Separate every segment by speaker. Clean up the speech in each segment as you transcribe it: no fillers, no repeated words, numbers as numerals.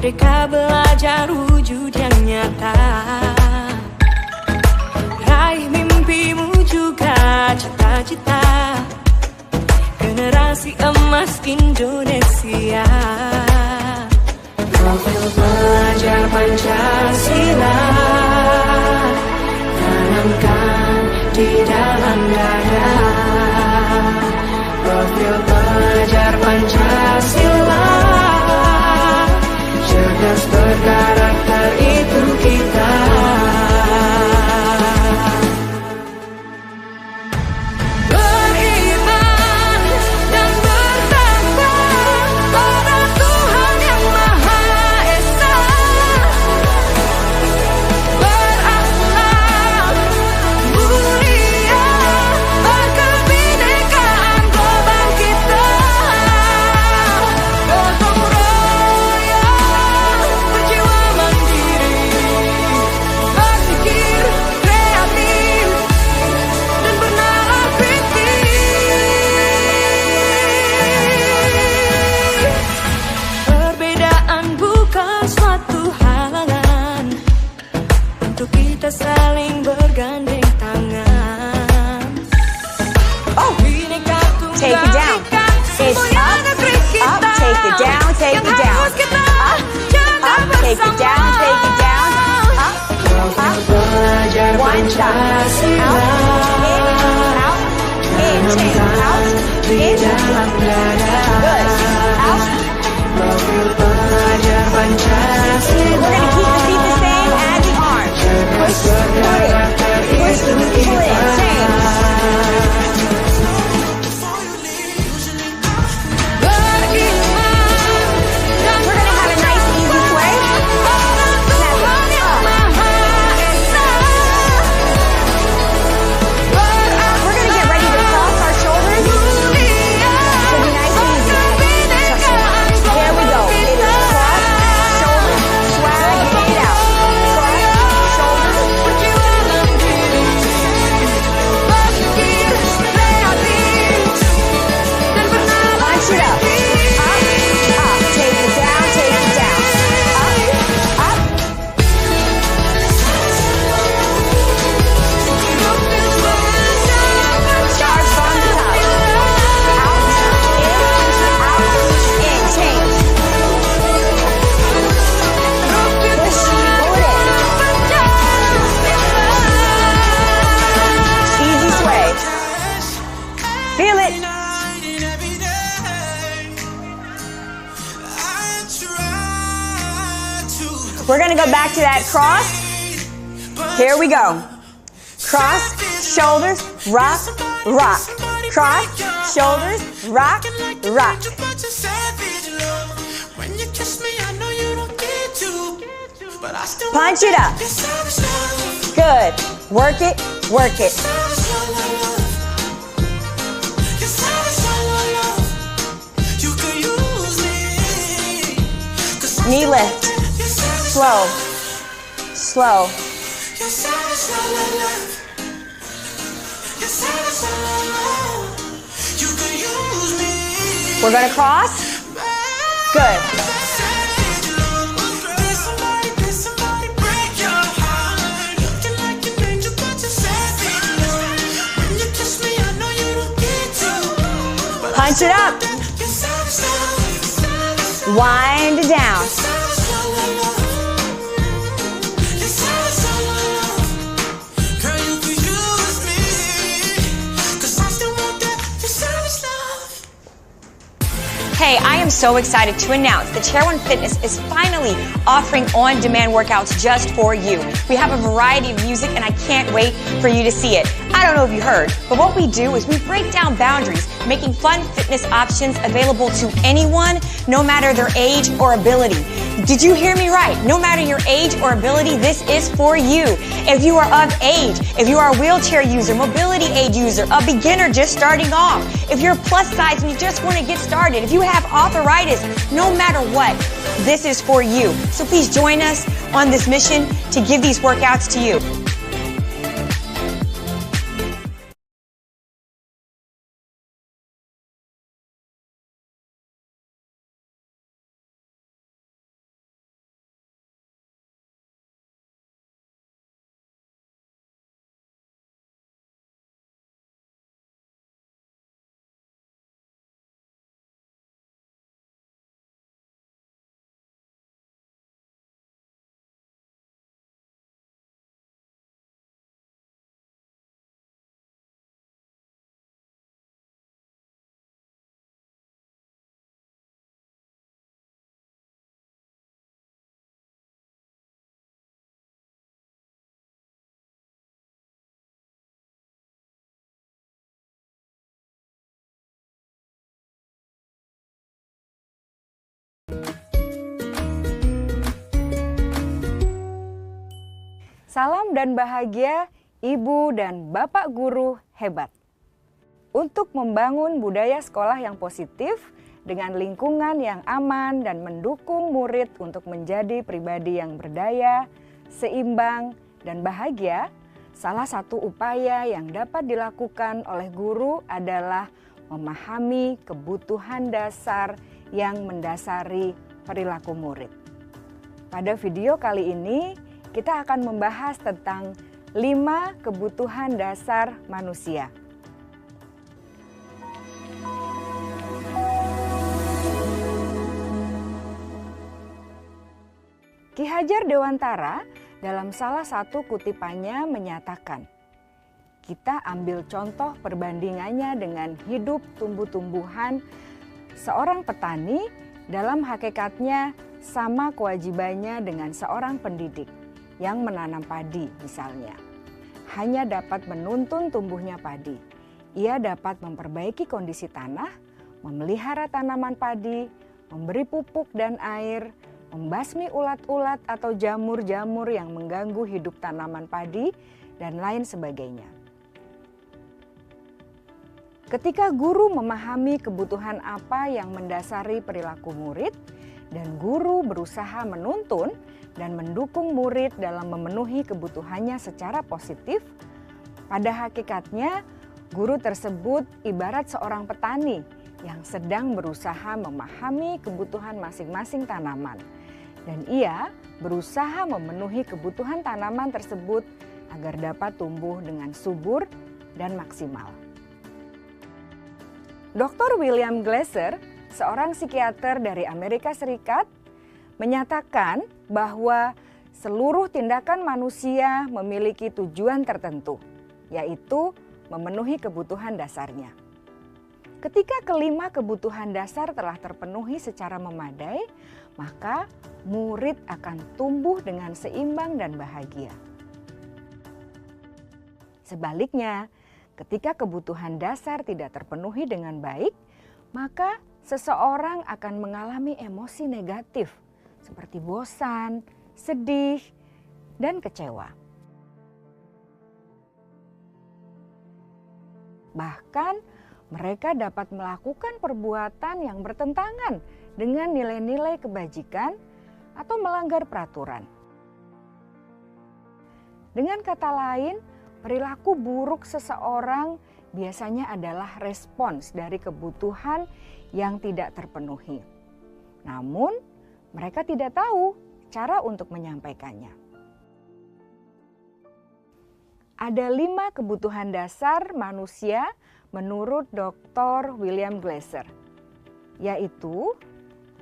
Speaker 1: Merdeka belajar wujud yang nyata. Raih mimpimu juga cita-cita. Generasi emas Indonesia. Profil pelajar Pancasila tanamkan di dalam dada. Profil pelajar Pancasila, cerdas berkarakter itu kita. Kita saling bergandeng tangan.
Speaker 2: Oh, take it down. It's up, up, take it down, take it down. Up, up, take it down, take it down. Up, up. One shot. Out, in, change. Out, in. Good. Out. We're gonna keep the feet the same as the arms. Push, pull it. Push, pull it. Change. Feel it. We're gonna go back to that cross. Here we go. Cross, shoulders, rock, rock. Cross, shoulders, rock, rock. Punch it up. Good. Work it, work it. Knee lift. Slow. Slow. We're going to cross. Good. Punch it up. Wind down. Hey, I am so excited to announce that Chair One Fitness is finally offering on-demand workouts just for you. We have a variety of music and I can't wait for you to see it. I don't know if you heard, but what we do is we break down boundaries, making fun fitness options available to anyone, no matter their age or ability. Did you hear me right? No matter your age or ability, this is for you. If you are of age, if you are a wheelchair user, mobility aid user, a beginner just starting off, if you're plus size and you just want to get started, if you have arthritis, no matter what, this is for you. So please join us on this mission to give these workouts to you.
Speaker 3: Salam dan bahagia Ibu dan Bapak guru hebat. Untuk membangun budaya sekolah yang positif dengan lingkungan yang aman dan mendukung murid untuk menjadi pribadi yang berdaya, seimbang, dan bahagia, salah satu upaya yang dapat dilakukan oleh guru adalah memahami kebutuhan dasar yang mendasari perilaku murid. Pada video kali ini, kita akan membahas tentang 5 kebutuhan dasar manusia. Ki Hajar Dewantara dalam salah satu kutipannya menyatakan, kita ambil contoh perbandingannya dengan hidup tumbuh-tumbuhan. Seorang petani dalam hakikatnya sama kewajibannya dengan seorang pendidik yang menanam padi misalnya. Hanya dapat menuntun tumbuhnya padi. Ia dapat memperbaiki kondisi tanah, memelihara tanaman padi, memberi pupuk dan air, membasmi ulat-ulat atau jamur-jamur yang mengganggu hidup tanaman padi, dan lain sebagainya. Ketika guru memahami kebutuhan apa yang mendasari perilaku murid, dan guru berusaha menuntun dan mendukung murid dalam memenuhi kebutuhannya secara positif, pada hakikatnya guru tersebut ibarat seorang petani yang sedang berusaha memahami kebutuhan masing-masing tanaman. Dan ia berusaha memenuhi kebutuhan tanaman tersebut agar dapat tumbuh dengan subur dan maksimal. Dr. William Glasser, seorang psikiater dari Amerika Serikat, menyatakan bahwa seluruh tindakan manusia memiliki tujuan tertentu, yaitu memenuhi kebutuhan dasarnya. Ketika kelima kebutuhan dasar telah terpenuhi secara memadai, maka murid akan tumbuh dengan seimbang dan bahagia. Sebaliknya, ketika kebutuhan dasar tidak terpenuhi dengan baik, maka seseorang akan mengalami emosi negatif seperti bosan, sedih, dan kecewa. Bahkan mereka dapat melakukan perbuatan yang bertentangan dengan nilai-nilai kebajikan atau melanggar peraturan. Dengan kata lain, perilaku buruk seseorang biasanya adalah respons dari kebutuhan yang tidak terpenuhi. Namun, mereka tidak tahu cara untuk menyampaikannya. Ada 5 kebutuhan dasar manusia menurut Dr. William Glasser, yaitu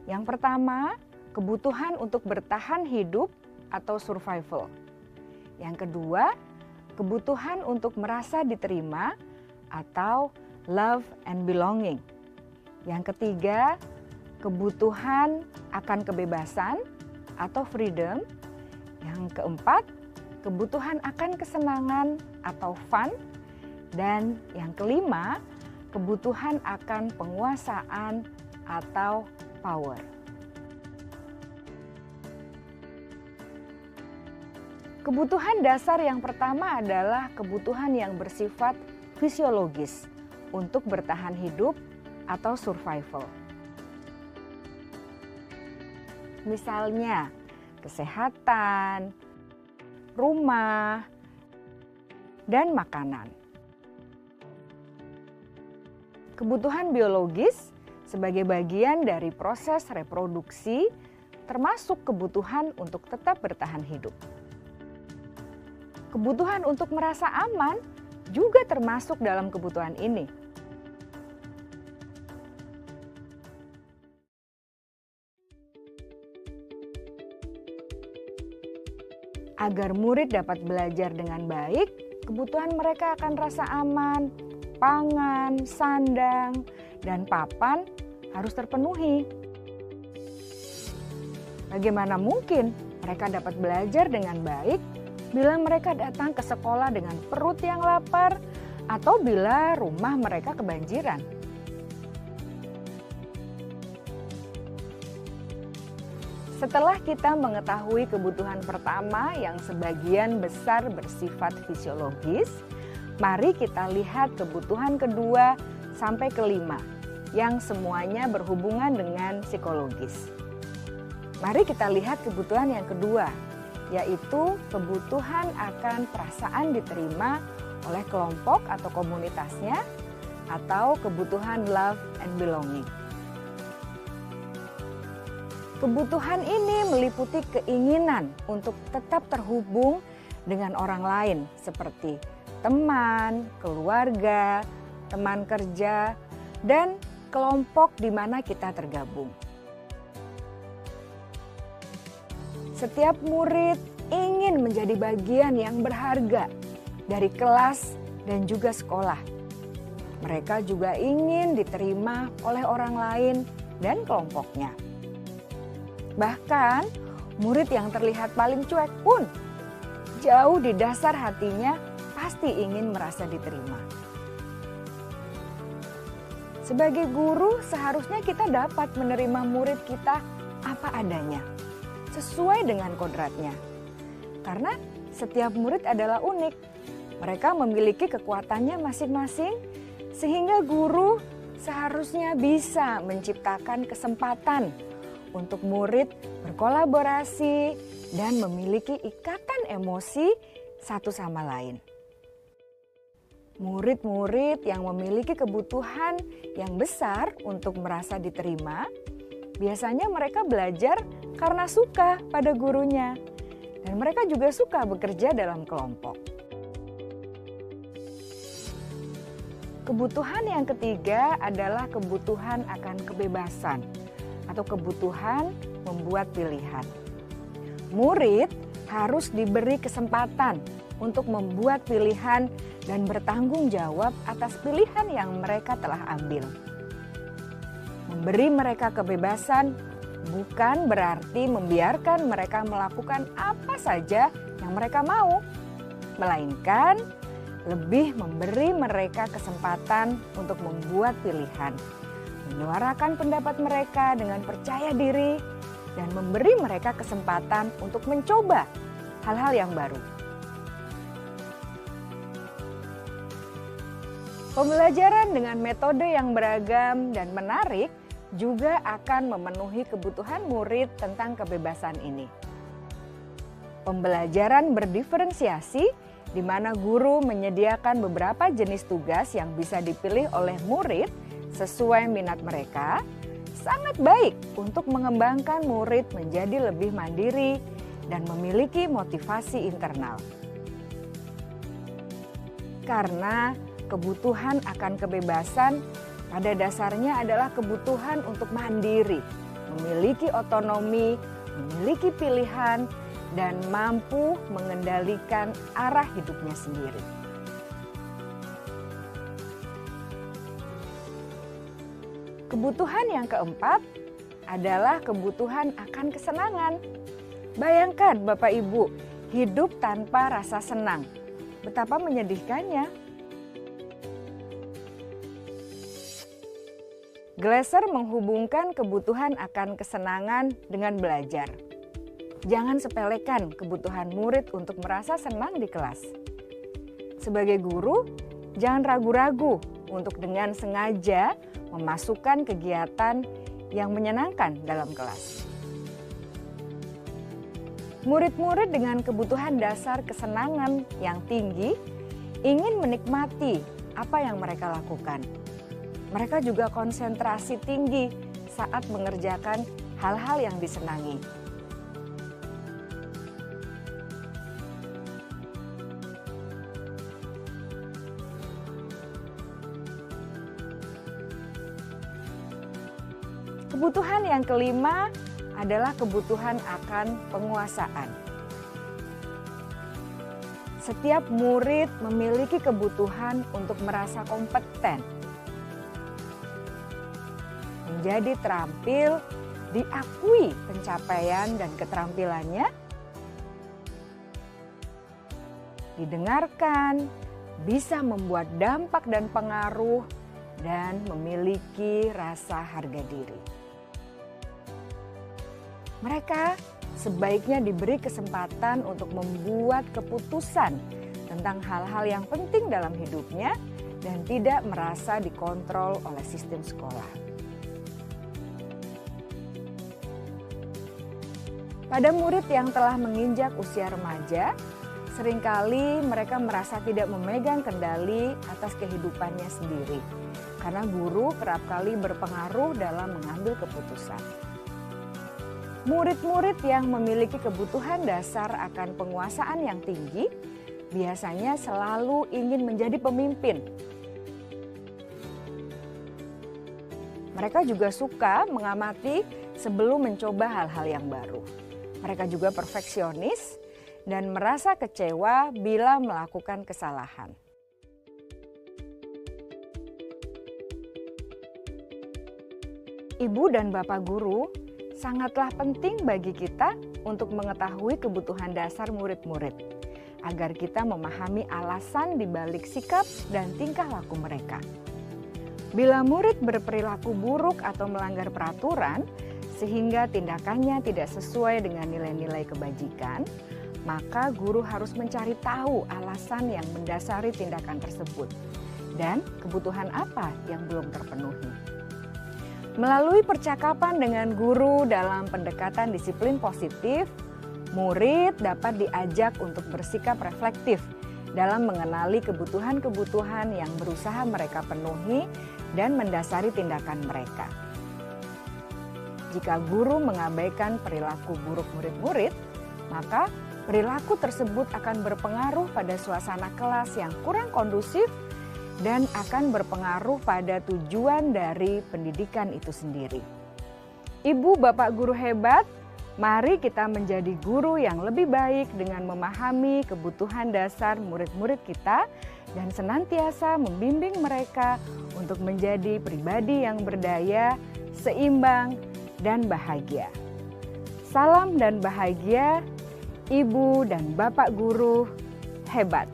Speaker 3: yang pertama, kebutuhan untuk bertahan hidup atau survival. Yang kedua, kebutuhan untuk merasa diterima atau love and belonging. Yang ketiga, kebutuhan akan kebebasan atau freedom. Yang keempat, kebutuhan akan kesenangan atau fun. Dan yang kelima, kebutuhan akan penguasaan atau power. Kebutuhan dasar yang pertama adalah kebutuhan yang bersifat fisiologis untuk bertahan hidup atau survival. Misalnya, kesehatan, rumah, dan makanan. Kebutuhan biologis sebagai bagian dari proses reproduksi, termasuk kebutuhan untuk tetap bertahan hidup. Kebutuhan untuk merasa aman juga termasuk dalam kebutuhan ini. Agar murid dapat belajar dengan baik, kebutuhan mereka akan rasa aman, pangan, sandang, dan papan harus terpenuhi. Bagaimana mungkin mereka dapat belajar dengan baik bila mereka datang ke sekolah dengan perut yang lapar atau bila rumah mereka kebanjiran? Setelah kita mengetahui kebutuhan pertama yang sebagian besar bersifat fisiologis, mari kita lihat kebutuhan kedua sampai kelima yang semuanya berhubungan dengan psikologis. Mari kita lihat kebutuhan yang kedua, yaitu kebutuhan akan perasaan diterima oleh kelompok atau komunitasnya, atau kebutuhan love and belonging. Kebutuhan ini meliputi keinginan untuk tetap terhubung dengan orang lain seperti teman, keluarga, teman kerja, dan kelompok di mana kita tergabung. Setiap murid ingin menjadi bagian yang berharga dari kelas dan juga sekolah. Mereka juga ingin diterima oleh orang lain dan kelompoknya. Bahkan, murid yang terlihat paling cuek pun jauh di dasar hatinya pasti ingin merasa diterima. Sebagai guru, seharusnya kita dapat menerima murid kita apa adanya, sesuai dengan kodratnya. Karena setiap murid adalah unik. Mereka memiliki kekuatannya masing-masing, sehingga guru seharusnya bisa menciptakan kesempatan untuk murid berkolaborasi dan memiliki ikatan emosi satu sama lain. Murid-murid yang memiliki kebutuhan yang besar untuk merasa diterima, biasanya mereka belajar karena suka pada gurunya, dan mereka juga suka bekerja dalam kelompok. Kebutuhan yang ketiga adalah kebutuhan akan kebebasan atau kebutuhan membuat pilihan. Murid harus diberi kesempatan untuk membuat pilihan dan bertanggung jawab atas pilihan yang mereka telah ambil. Memberi mereka kebebasan bukan berarti membiarkan mereka melakukan apa saja yang mereka mau, melainkan lebih memberi mereka kesempatan untuk membuat pilihan, menyuarakan pendapat mereka dengan percaya diri, dan memberi mereka kesempatan untuk mencoba hal-hal yang baru. Pembelajaran dengan metode yang beragam dan menarik juga akan memenuhi kebutuhan murid tentang kebebasan ini. Pembelajaran berdiferensiasi, di mana guru menyediakan beberapa jenis tugas yang bisa dipilih oleh murid sesuai minat mereka, sangat baik untuk mengembangkan murid menjadi lebih mandiri dan memiliki motivasi internal. Karena kebutuhan akan kebebasan pada dasarnya adalah kebutuhan untuk mandiri, memiliki otonomi, memiliki pilihan, dan mampu mengendalikan arah hidupnya sendiri. Kebutuhan yang keempat adalah kebutuhan akan kesenangan. Bayangkan Bapak Ibu, hidup tanpa rasa senang. Betapa menyedihkannya. Glasser menghubungkan kebutuhan akan kesenangan dengan belajar. Jangan sepelekan kebutuhan murid untuk merasa senang di kelas. Sebagai guru, jangan ragu-ragu untuk dengan sengaja memasukkan kegiatan yang menyenangkan dalam kelas. Murid-murid dengan kebutuhan dasar kesenangan yang tinggi ingin menikmati apa yang mereka lakukan. Mereka juga konsentrasi tinggi saat mengerjakan hal-hal yang disenangi. Kebutuhan yang kelima adalah kebutuhan akan penguasaan. Setiap murid memiliki kebutuhan untuk merasa kompeten, menjadi terampil, diakui pencapaian dan keterampilannya, didengarkan, bisa membuat dampak dan pengaruh, dan memiliki rasa harga diri. Mereka sebaiknya diberi kesempatan untuk membuat keputusan tentang hal-hal yang penting dalam hidupnya dan tidak merasa dikontrol oleh sistem sekolah. Pada murid yang telah menginjak usia remaja, seringkali mereka merasa tidak memegang kendali atas kehidupannya sendiri, karena guru kerap kali berpengaruh dalam mengambil keputusan. Murid-murid yang memiliki kebutuhan dasar akan penguasaan yang tinggi, biasanya selalu ingin menjadi pemimpin. Mereka juga suka mengamati sebelum mencoba hal-hal yang baru. Mereka juga perfeksionis dan merasa kecewa bila melakukan kesalahan. Ibu dan Bapak guru sangatlah penting bagi kita untuk mengetahui kebutuhan dasar murid-murid, agar kita memahami alasan di balik sikap dan tingkah laku mereka. Bila murid berperilaku buruk atau melanggar peraturan, sehingga tindakannya tidak sesuai dengan nilai-nilai kebajikan, maka guru harus mencari tahu alasan yang mendasari tindakan tersebut dan kebutuhan apa yang belum terpenuhi. Melalui percakapan dengan guru dalam pendekatan disiplin positif, murid dapat diajak untuk bersikap reflektif dalam mengenali kebutuhan-kebutuhan yang berusaha mereka penuhi dan mendasari tindakan mereka. Jika guru mengabaikan perilaku buruk murid-murid, maka perilaku tersebut akan berpengaruh pada suasana kelas yang kurang kondusif dan akan berpengaruh pada tujuan dari pendidikan itu sendiri. Ibu, Bapak guru hebat, mari kita menjadi guru yang lebih baik dengan memahami kebutuhan dasar murid-murid kita dan senantiasa membimbing mereka untuk menjadi pribadi yang berdaya, seimbang, dan bahagia. Salam dan bahagia, Ibu dan Bapak guru hebat.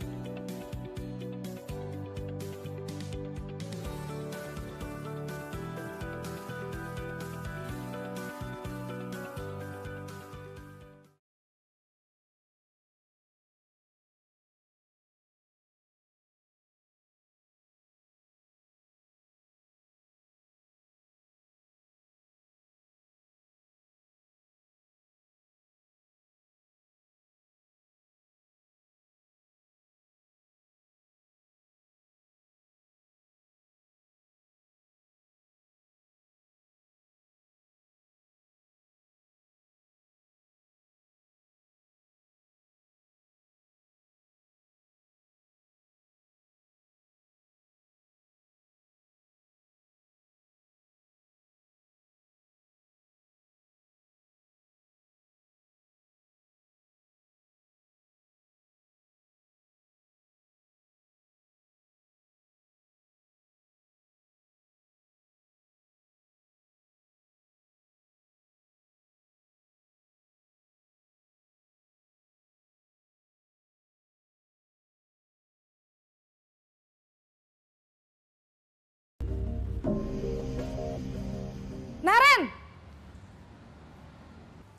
Speaker 4: Naren!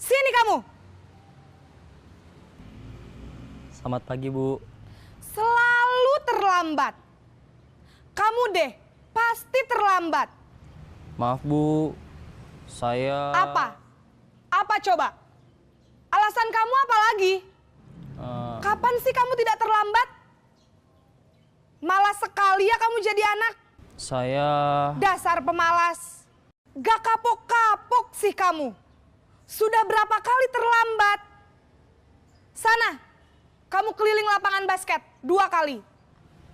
Speaker 4: Sini kamu!
Speaker 5: Selamat pagi, Bu.
Speaker 4: Selalu terlambat. Kamu deh, pasti terlambat.
Speaker 5: Maaf, Bu. Saya...
Speaker 4: Apa? Apa coba? Alasan kamu apa lagi? Kapan sih kamu tidak terlambat? Malas sekali ya kamu jadi anak.
Speaker 5: Saya...
Speaker 4: Dasar pemalas. Gak kapok-kapok sih kamu. Sudah berapa kali terlambat? Sana, kamu keliling lapangan basket 2 kali.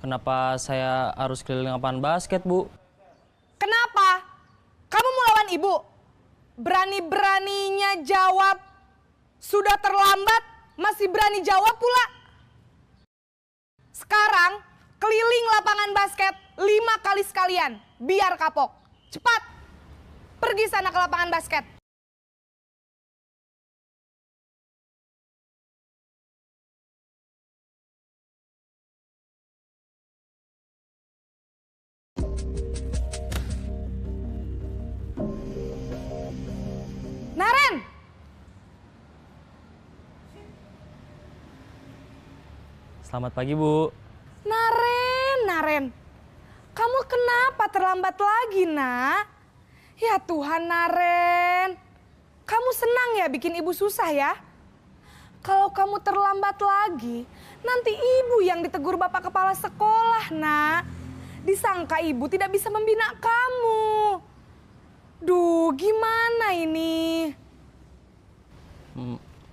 Speaker 5: Kenapa saya harus keliling lapangan basket, Bu?
Speaker 4: Kenapa? Kamu mau lawan ibu? Berani-beraninya jawab. Sudah terlambat, masih berani jawab pula. Sekarang, keliling lapangan basket 5 kali sekalian. Biar kapok. Cepat! Pergi sana ke lapangan basket. Naren,
Speaker 5: Selamat pagi, Bu.
Speaker 4: Naren. Kamu kenapa terlambat lagi, Nak? Ya Tuhan, Naren. Kamu senang ya bikin ibu susah ya? Kalau kamu terlambat lagi, nanti ibu yang ditegur bapak kepala sekolah, Nak. Disangka ibu tidak bisa membina kamu. Duh, gimana ini?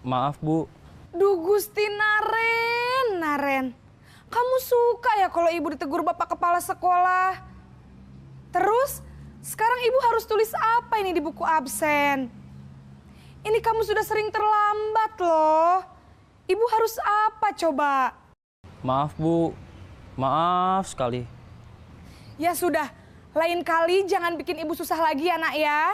Speaker 5: Maaf, Bu.
Speaker 4: Duh, Gusti Naren. Kamu suka ya kalau ibu ditegur bapak kepala sekolah? Terus, sekarang ibu harus tulis apa ini di buku absen? Ini kamu sudah sering terlambat loh. Ibu harus apa coba?
Speaker 5: Maaf, Bu. Maaf sekali.
Speaker 4: Ya sudah, lain kali jangan bikin ibu susah lagi ya, Nak ya.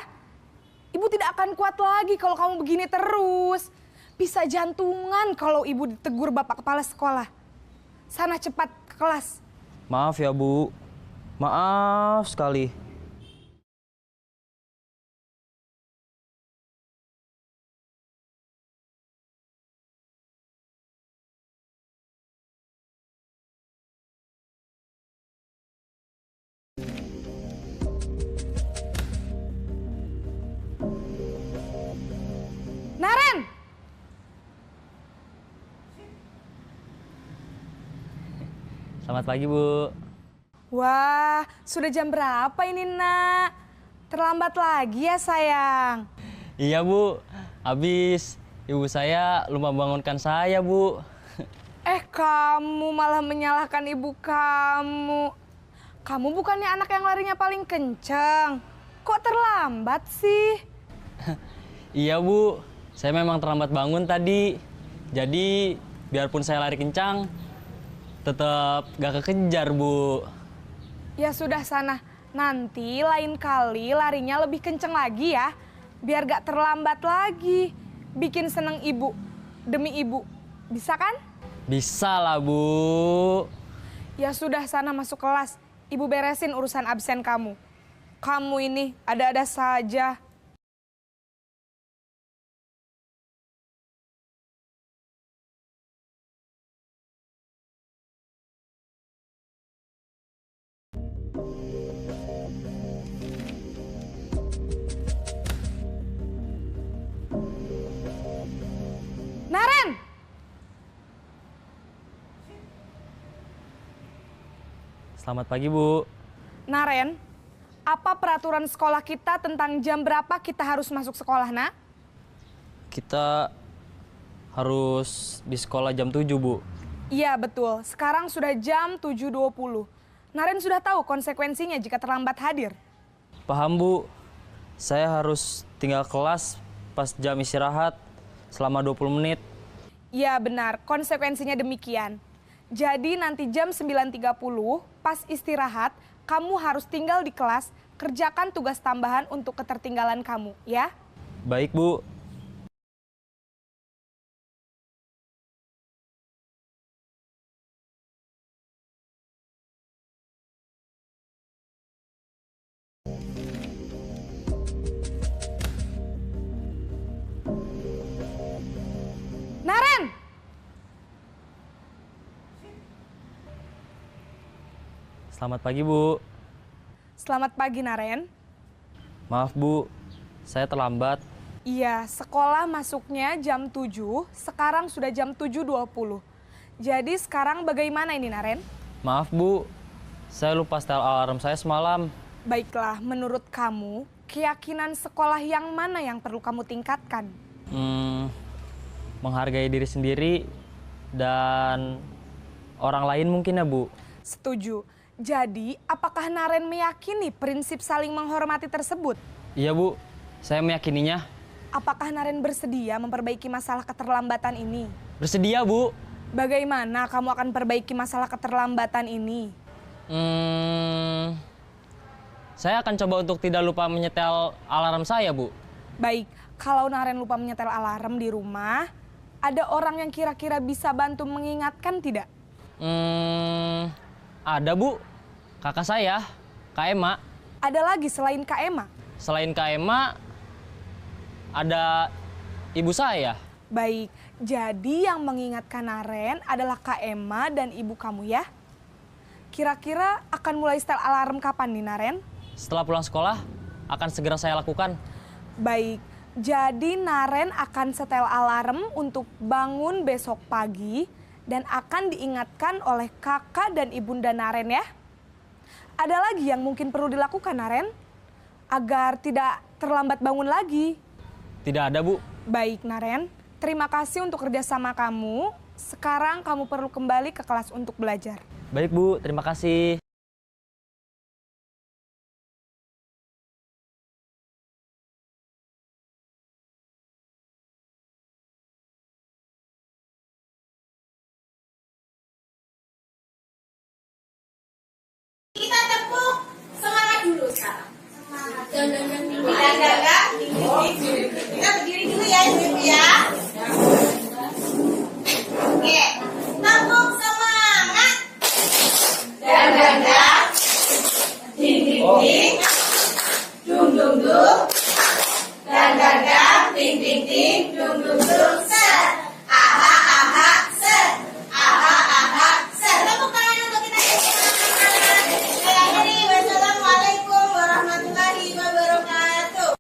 Speaker 4: Ibu tidak akan kuat lagi kalau kamu begini terus. Bisa jantungan kalau ibu ditegur bapak kepala sekolah. Sana cepat ke kelas.
Speaker 5: Maaf ya, Bu. Maaf sekali.
Speaker 4: Naren!
Speaker 5: Selamat pagi, Bu.
Speaker 4: Wah, sudah jam berapa ini, Nak? Terlambat lagi ya, sayang.
Speaker 5: Iya, Bu. Habis ibu saya lupa bangunkan saya, Bu.
Speaker 4: Kamu malah menyalahkan ibu kamu. Kamu bukannya anak yang larinya paling kenceng. Kok terlambat sih?
Speaker 5: Iya, Bu. Saya memang terlambat bangun tadi. Jadi, biarpun saya lari kencang, tetap gak kekejar, Bu.
Speaker 4: Ya sudah sana, nanti lain kali larinya lebih kenceng lagi ya. Biar gak terlambat lagi. Bikin seneng ibu, demi ibu. Bisa kan?
Speaker 5: Bisa lah, Bu.
Speaker 4: Ya sudah sana masuk kelas. Ibu beresin urusan absen kamu. Kamu ini ada-ada saja. Naren!
Speaker 5: Selamat pagi, Bu.
Speaker 4: Naren, apa peraturan sekolah kita tentang jam berapa kita harus masuk sekolah, Nak?
Speaker 5: Kita harus di sekolah jam 7, Bu.
Speaker 4: Iya, betul. Sekarang sudah jam 7.20. Naren sudah tahu konsekuensinya jika terlambat hadir.
Speaker 5: Paham, Bu. Saya harus tinggal kelas pas jam istirahat selama 20 menit.
Speaker 4: Iya, benar. Konsekuensinya demikian. Jadi nanti jam 9.30 pas istirahat, kamu harus tinggal di kelas, kerjakan tugas tambahan untuk ketertinggalan kamu, ya?
Speaker 5: Baik, Bu.
Speaker 4: Naren!
Speaker 5: Selamat pagi, Bu.
Speaker 4: Selamat pagi, Naren.
Speaker 5: Maaf, Bu. Saya terlambat.
Speaker 4: Iya, sekolah masuknya jam 7, sekarang sudah jam 7.20. Jadi sekarang bagaimana ini, Naren?
Speaker 5: Maaf, Bu. Saya lupa setel alarm saya semalam.
Speaker 4: Baiklah, menurut kamu, keyakinan sekolah yang mana yang perlu kamu tingkatkan?
Speaker 5: Menghargai diri sendiri dan orang lain mungkin ya, Bu.
Speaker 4: Setuju. Jadi, apakah Naren meyakini prinsip saling menghormati tersebut?
Speaker 5: Iya, Bu. Saya meyakininya.
Speaker 4: Apakah Naren bersedia memperbaiki masalah keterlambatan ini?
Speaker 5: Bersedia, Bu.
Speaker 4: Bagaimana kamu akan perbaiki masalah keterlambatan ini?
Speaker 5: Saya akan coba untuk tidak lupa menyetel alarm saya, Bu.
Speaker 4: Baik, kalau Naren lupa menyetel alarm di rumah, ada orang yang kira-kira bisa bantu mengingatkan tidak?
Speaker 5: Ada, Bu. Kakak saya, Kak Ema.
Speaker 4: Ada lagi selain Kak Ema?
Speaker 5: Selain Kak Ema, ada ibu saya.
Speaker 4: Baik, jadi yang mengingatkan Naren adalah Kak Emma dan ibu kamu ya? Kira-kira akan mulai setel alarm kapan nih Naren?
Speaker 5: Setelah pulang sekolah, akan segera saya lakukan.
Speaker 4: Baik, jadi Naren akan setel alarm untuk bangun besok pagi dan akan diingatkan oleh kakak dan ibunda Naren ya. Ada lagi yang mungkin perlu dilakukan Naren? Agar tidak terlambat bangun lagi.
Speaker 5: Tidak ada, Bu.
Speaker 4: Baik Naren, terima kasih untuk kerjasama kamu. Sekarang kamu perlu kembali ke kelas untuk belajar.
Speaker 5: Baik, Bu. Terima kasih.
Speaker 6: Kita tepuk semangat dulu sekarang. Semangat. Kita berdiri dulu ya, Ibu ya. Oke, tepuk semangat. Dan. Ding ding ding. Dung dung dung. Dan. Ding ding ding. Dung dung dung. Set. Aha aha set. Aha aha set. Tepuk tangan untuk kita. Wassalamualaikum warahmatullahi wabarakatuh.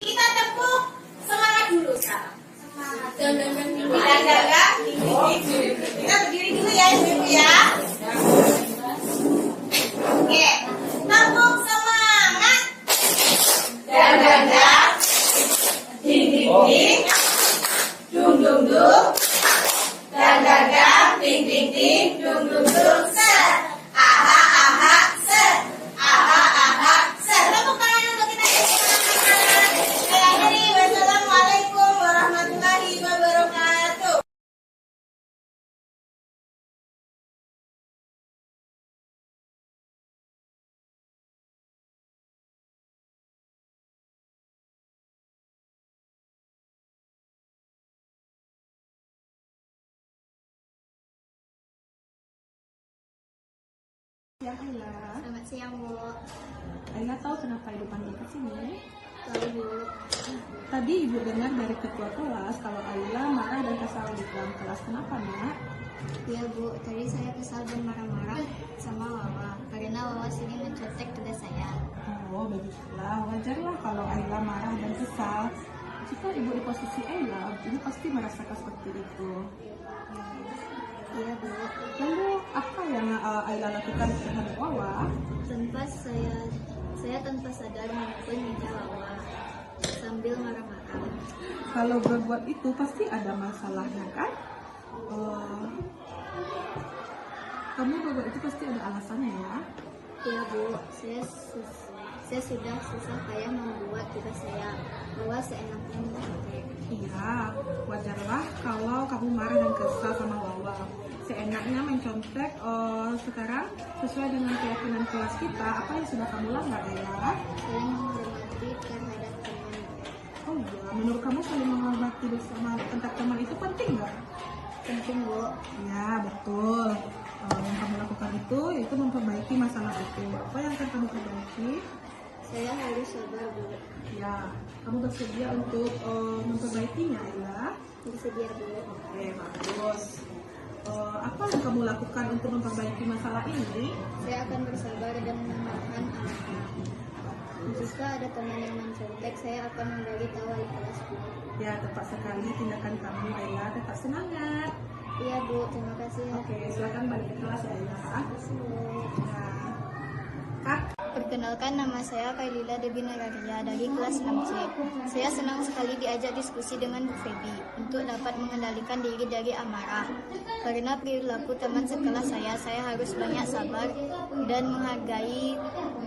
Speaker 6: Kita tepuk semangat dulu sekarang. Semangat. Kita berdiri dulu ya, Ibu ya. Oke, tepuk semangat. Dan. Ding ding ding. Dung dung dung. Dan. Ding ding ding. Dung dung dung. Set. Aha aha set. Aha aha set. Tepuk tangan untuk kita. Wassalamualaikum warahmatullahi wabarakatuh.
Speaker 7: Siang Ayla.
Speaker 6: Selamat siang, Bu.
Speaker 7: Ayla tahu kenapa Ibu panggil ke sini?
Speaker 6: Tahu, Bu.
Speaker 7: Tadi Ibu dengar dari ketua kelas kalau Ayla marah dan kesal di dalam kelas. Kenapa, Nak?
Speaker 6: Iya, Bu. Tadi saya kesal dan marah-marah sama Wawa karena Wawa sering mencontek tugas saya.
Speaker 7: Oh, begitulah. Wajarlah kalau Ayla marah dan kesal. Jika Ibu di posisi Ayla, Ibu pasti merasakan seperti itu.
Speaker 6: Iya, Bu.
Speaker 7: Lalu, apa yang Ayla lakukan terhadap Wawa?
Speaker 6: Saya tanpa sadar memukul meja Wawa sambil marah-marah.
Speaker 7: Kalau berbuat itu pasti ada masalahnya, kan? Kamu berbuat itu pasti ada alasannya, ya?
Speaker 6: Iya, Bu. Saya sudah susah payah membuat tugas saya. Wawa seenaknya mencontek.
Speaker 7: Iya, wajarlah kalau kamu marah dan kesal sama Wawa. Seenaknya mencontek. Sekarang sesuai dengan keyakinan kelas kita, apa yang sudah kamu langgar, ya?
Speaker 6: Saya menghormati terhadap teman.
Speaker 7: Oh iya, menurut kamu saling menghormati bersama antar teman itu penting nggak?
Speaker 6: Penting, Bu.
Speaker 7: Ya, betul. Yang kamu lakukan itu yaitu memperbaiki masalah itu. Apa yang akan kamu perbaiki?
Speaker 6: Saya harus sabar, Bu.
Speaker 7: Ya, kamu bersedia untuk memperbaikinya, ya?
Speaker 6: Bersedia, Bu.
Speaker 7: Oke, bagus. Apa yang kamu lakukan untuk memperbaiki masalah ini?
Speaker 6: Saya akan bersabar dan menahan amarah. Jika ada teman yang mencontek, saya akan memberitahu wali kelas, Bu.
Speaker 7: Ya, tepat sekali tindakan kamu, Ayla. Tetap semangat.
Speaker 6: Iya, Bu. Terima kasih.
Speaker 7: Oke, silakan balik ke kelas, ya, Ayla.
Speaker 6: Bu.
Speaker 7: Ya. Kak,
Speaker 6: Perkenalkan, nama saya Kailila Debi Nararia dari kelas 6C. Saya senang sekali diajak diskusi dengan Bu Febi untuk dapat mengendalikan diri dari amarah. Karena perilaku teman sekelas saya harus banyak sabar dan menghargai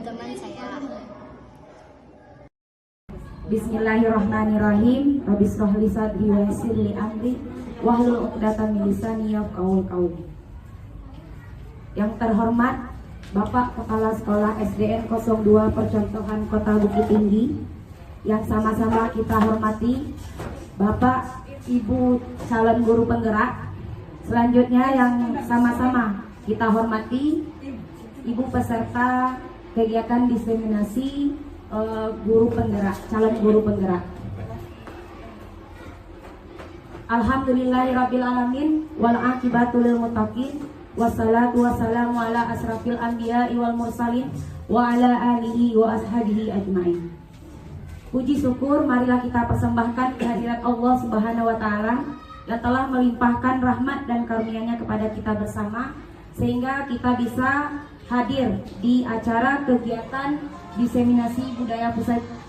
Speaker 6: teman saya.
Speaker 8: Bismillahirrahmanirrahim. Rabbi shrah li sadri wa yassir li amri wahlul 'uqdatam min lisani yafqahul qawli. Yang terhormat Bapak Kepala Sekolah SDN 02 Percontohan Kota Bukit Tinggi, yang sama-sama kita hormati Bapak Ibu calon guru penggerak. Selanjutnya yang sama-sama kita hormati Ibu peserta kegiatan diseminasi guru penggerak, calon guru penggerak. Alhamdulillahirabbil alamin wal aqibatu lil muttaqin. Wassalatu wassalamu ala asrafil anbiya'i wal mursalin wa ala alihi wa ashabihi ajma'in. Puji syukur marilah kita persembahkan kehadirat Allah Subhanahu wa taala yang telah melimpahkan rahmat dan karunia-Nya kepada kita bersama sehingga kita bisa hadir di acara kegiatan diseminasi budaya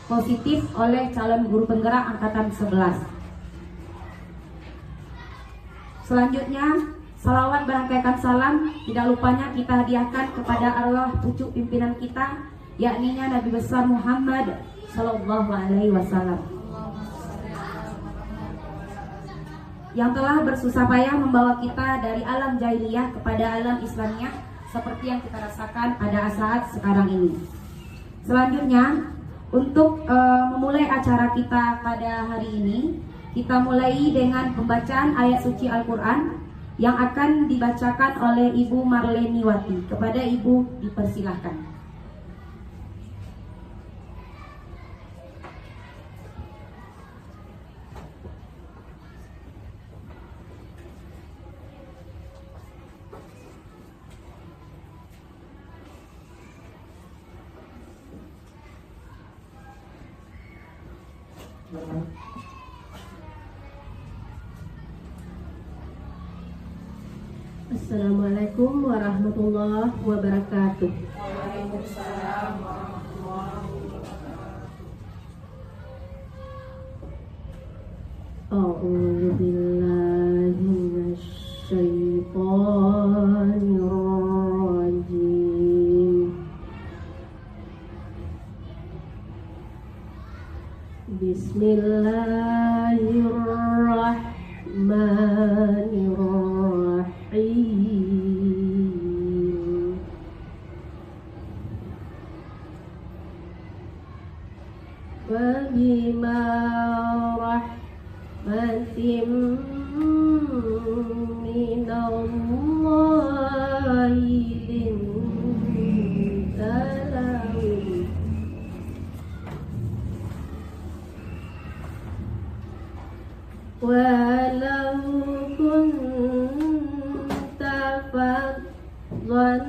Speaker 8: positif oleh calon guru penggerak angkatan 11. Selanjutnya salawat berangkaikan salam tidak lupanya kita hadiahkan kepada arwah pucuk pimpinan kita, yakni Nabi besar Muhammad Sallallahu Alaihi Wasallam, yang telah bersusah payah membawa kita dari alam jahiliyah kepada alam Islamiyah seperti yang kita rasakan pada saat sekarang ini. Selanjutnya, untuk memulai acara kita pada hari ini, kita mulai dengan pembacaan ayat suci Al-Quran yang akan dibacakan oleh Ibu Marleniwati. Kepada Ibu dipersilahkan.
Speaker 9: Assalamualaikum warahmatullahi wabarakatuh. A'udzu billahi minasy syaithanir rajim. Bismillahirrahmanirrahim. Fabima rahmatin minallahi linta lahum walau kunta fadlan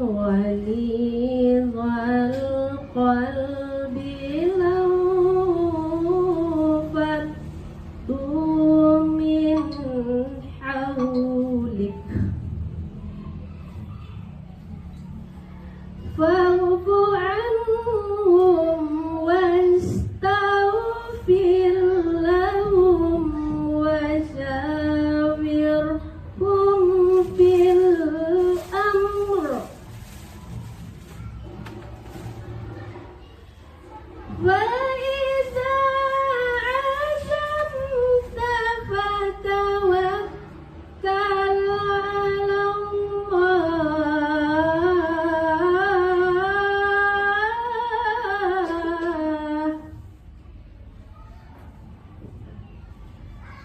Speaker 9: walidhal qalbi lanfaddu min hawlik fa'fu anhum wastaghfir lahum وشاورهم في الأمر فإذا عزمت فتوكل على الله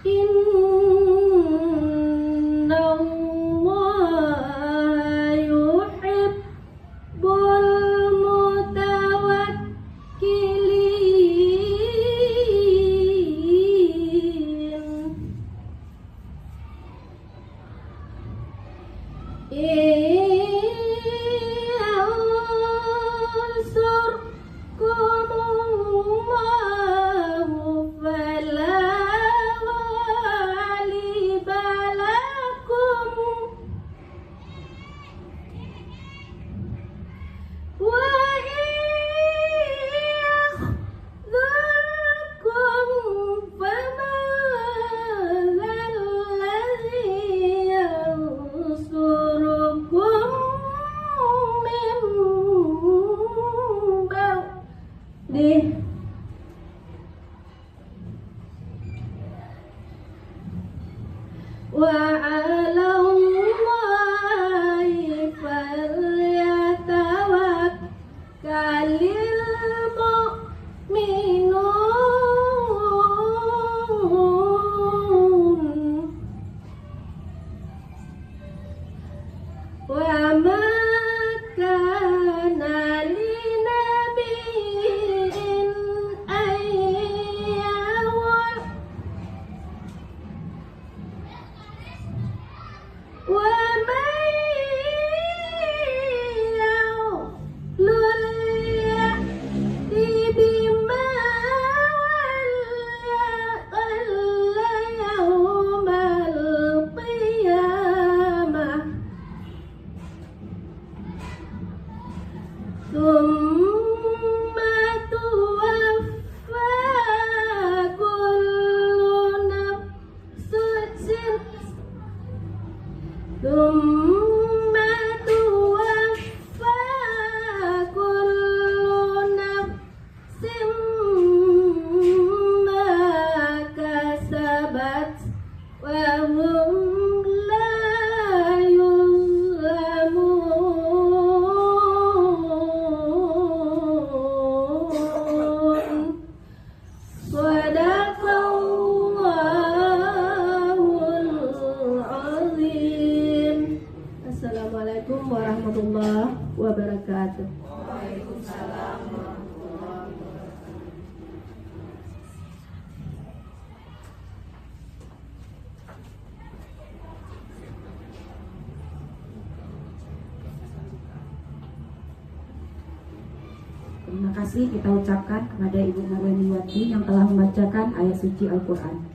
Speaker 9: Inna Allah yuhibbul mutawakkilin. Yansurkumullahu fala wa وعلى الله فليتوكل المؤمنون وما كان لنبي أن يغل ومن يغلل يأتي بما ولى يوم القيامة ثم توفى كل نفس ثم توفى كل نفس ما كسبت وهم لا يظلمون صدق الله العظيم. Assalamualaikum warahmatullahi wabarakatuh.
Speaker 8: Terima kasih kita ucapkan kepada Ibu Marwaniwati yang telah membacakan ayat suci Al-Quran.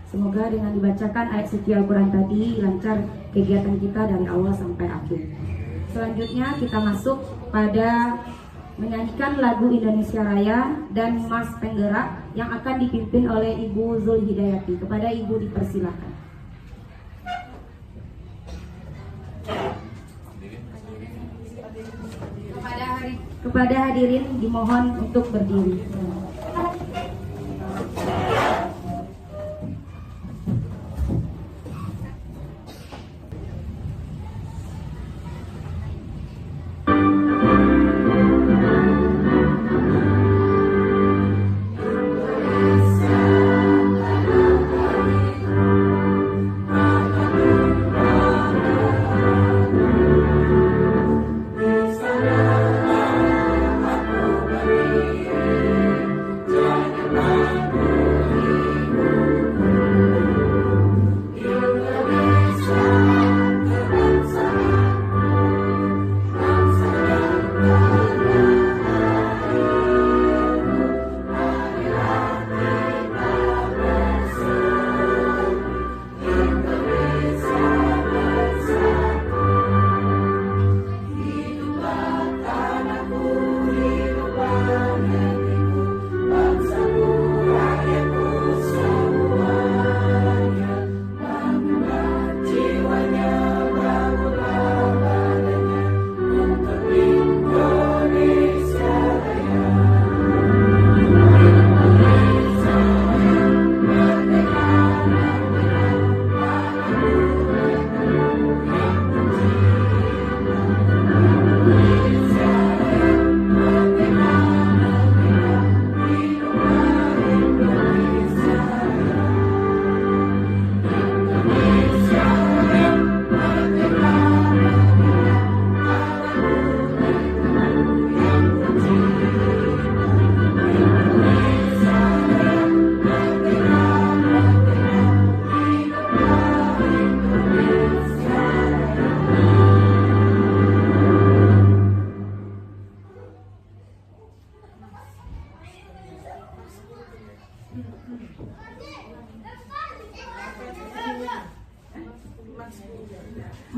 Speaker 8: Semoga dengan dibacakan ayat suci Al-Quran tadi lancar kegiatan kita dari awal sampai akhir. Selanjutnya kita masuk pada menyanyikan lagu Indonesia Raya dan Mars Penggerak yang akan dipimpin oleh Ibu Zulhidayati. Kepada Ibu dipersilakan. Kepada hadirin dimohon untuk berdiri.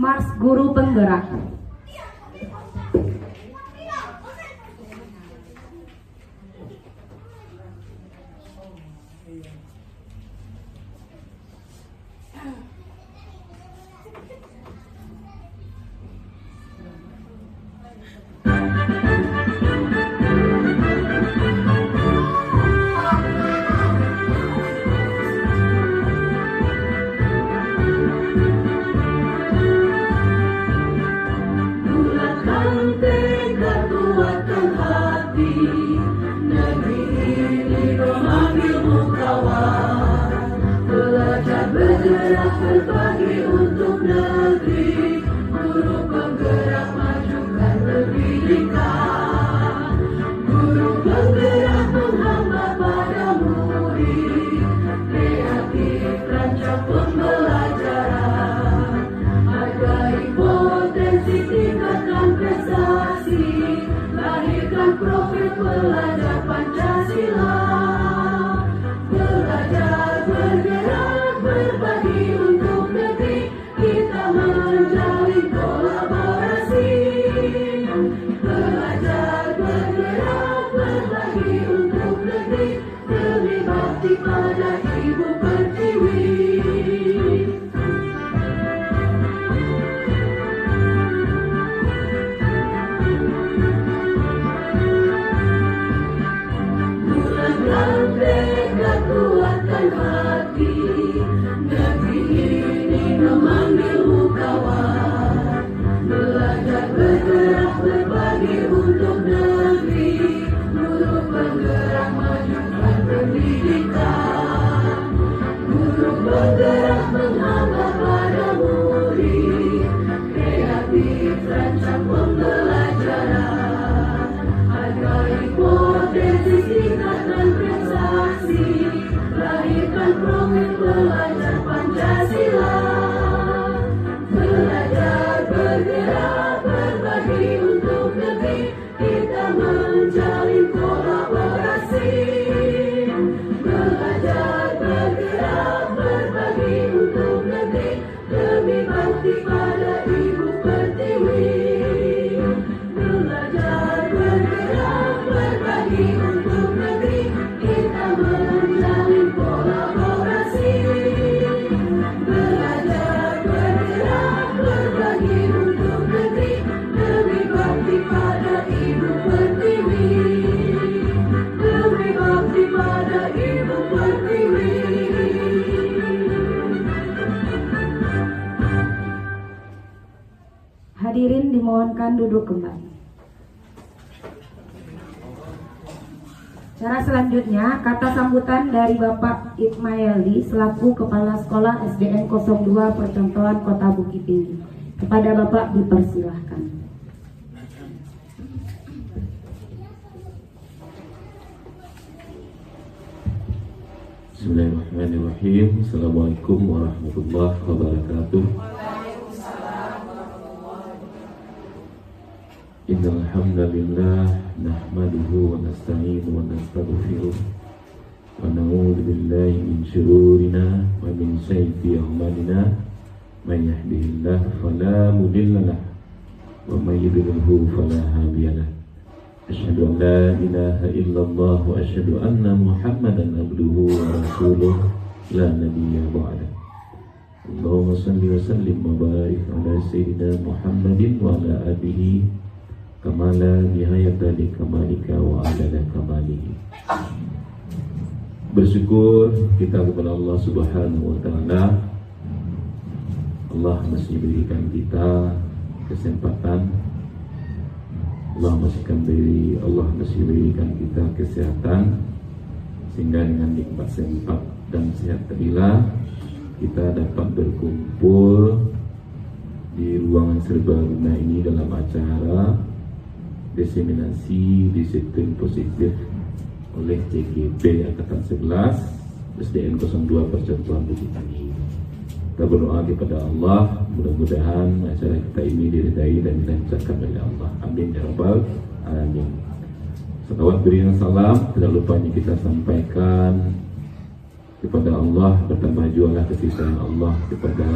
Speaker 8: Mars Guru Penggerak.
Speaker 10: negeri, guru penggerak majukan pendidikan, guru penggerak menghamba pada murid, kreatif rancang pembelajaran, hargai potensi tingkatkan prestasi, lahirkan profil pelajar Pancasila. Belajar, bergerak, berbagi untuk negeri, kita menjalin kolaborasi. Belajar, bergerak, berbagi untuk negeri, demi bakti pada Ibu Pertiwi. Kuatkan hati, negeri ini memanggilmu kawan. Belajar, bergerak, berbagi untuk negeri, guru penggerak majukan pendidikan, guru penggerak menghamba pada murid, kreatif rancang pembelajaran, hargai potensi tingkatkan prestasi, lahirkan profil pelajar Pancasila. Belajar, bergerak, berbagi untuk negeri, kita menjalin kolaborasi. Belajar, bergerak, berbagi untuk negeri, demi bakti pada Ibu Pertiwi. Belajar, bergerak, berbagi untuk negeri, kita menjalin kolaborasi. Belajar, bergerak, berbagi untuk negeri, demi bakti pada Ibu Pertiwi. Demi bakti pada Ibu Pertiwi.
Speaker 8: Hadirin dimohonkan duduk kembali. Cara selanjutnya, kata sambutan dari Bapak Itmayeli selaku Kepala Sekolah SDN 02 Percontohan Kota Bukit Tinggi. Kepada Bapak dipersilahkan.
Speaker 11: Bismillahirrahmanirrahim. Assalamualaikum warahmatullahi wabarakatuh. Innal hamdalillah nahmaduhu wa nasta'inuhu wa nastaghfiruh wa na'udzu billahi min shururina wa min sayyiati a'malina may yahdihillahu fala mudilla lahu wa may yudlilhu fala hadiya lahu. Asyhadu an la ilaha illallah wa asyhadu anna Muhammadan abduhu wa rasuluh la nabiyya ba'da. Allahumma shalli wa sallim wa barik ala sayyidina Muhammadin wa ala alihi kamala nihayata li kamalika wa adada kamalihi. Bersyukur kita kepada Allah Subhanahu wa ta'ala. Allah masih berikan kita kesempatan, Allah masih berikan kita kesehatan, sehingga dengan nikmat sempat dan sehat terilah kita dapat berkumpul di ruangan serbaguna ini dalam acara diseminasi disiplin positif oleh TGP Angkatan 11 SDN 02 Percontohan Bukit Tinggi. Kita berdoa kepada Allah, mudah-mudahan acara kita ini diridai dan dilancarkan oleh Allah. Amin ya rabbal alamin. Salawat berikan salam tidak lupanya kita sampaikan kepada Allah, bertambah jualah kasih sayang Allah kepada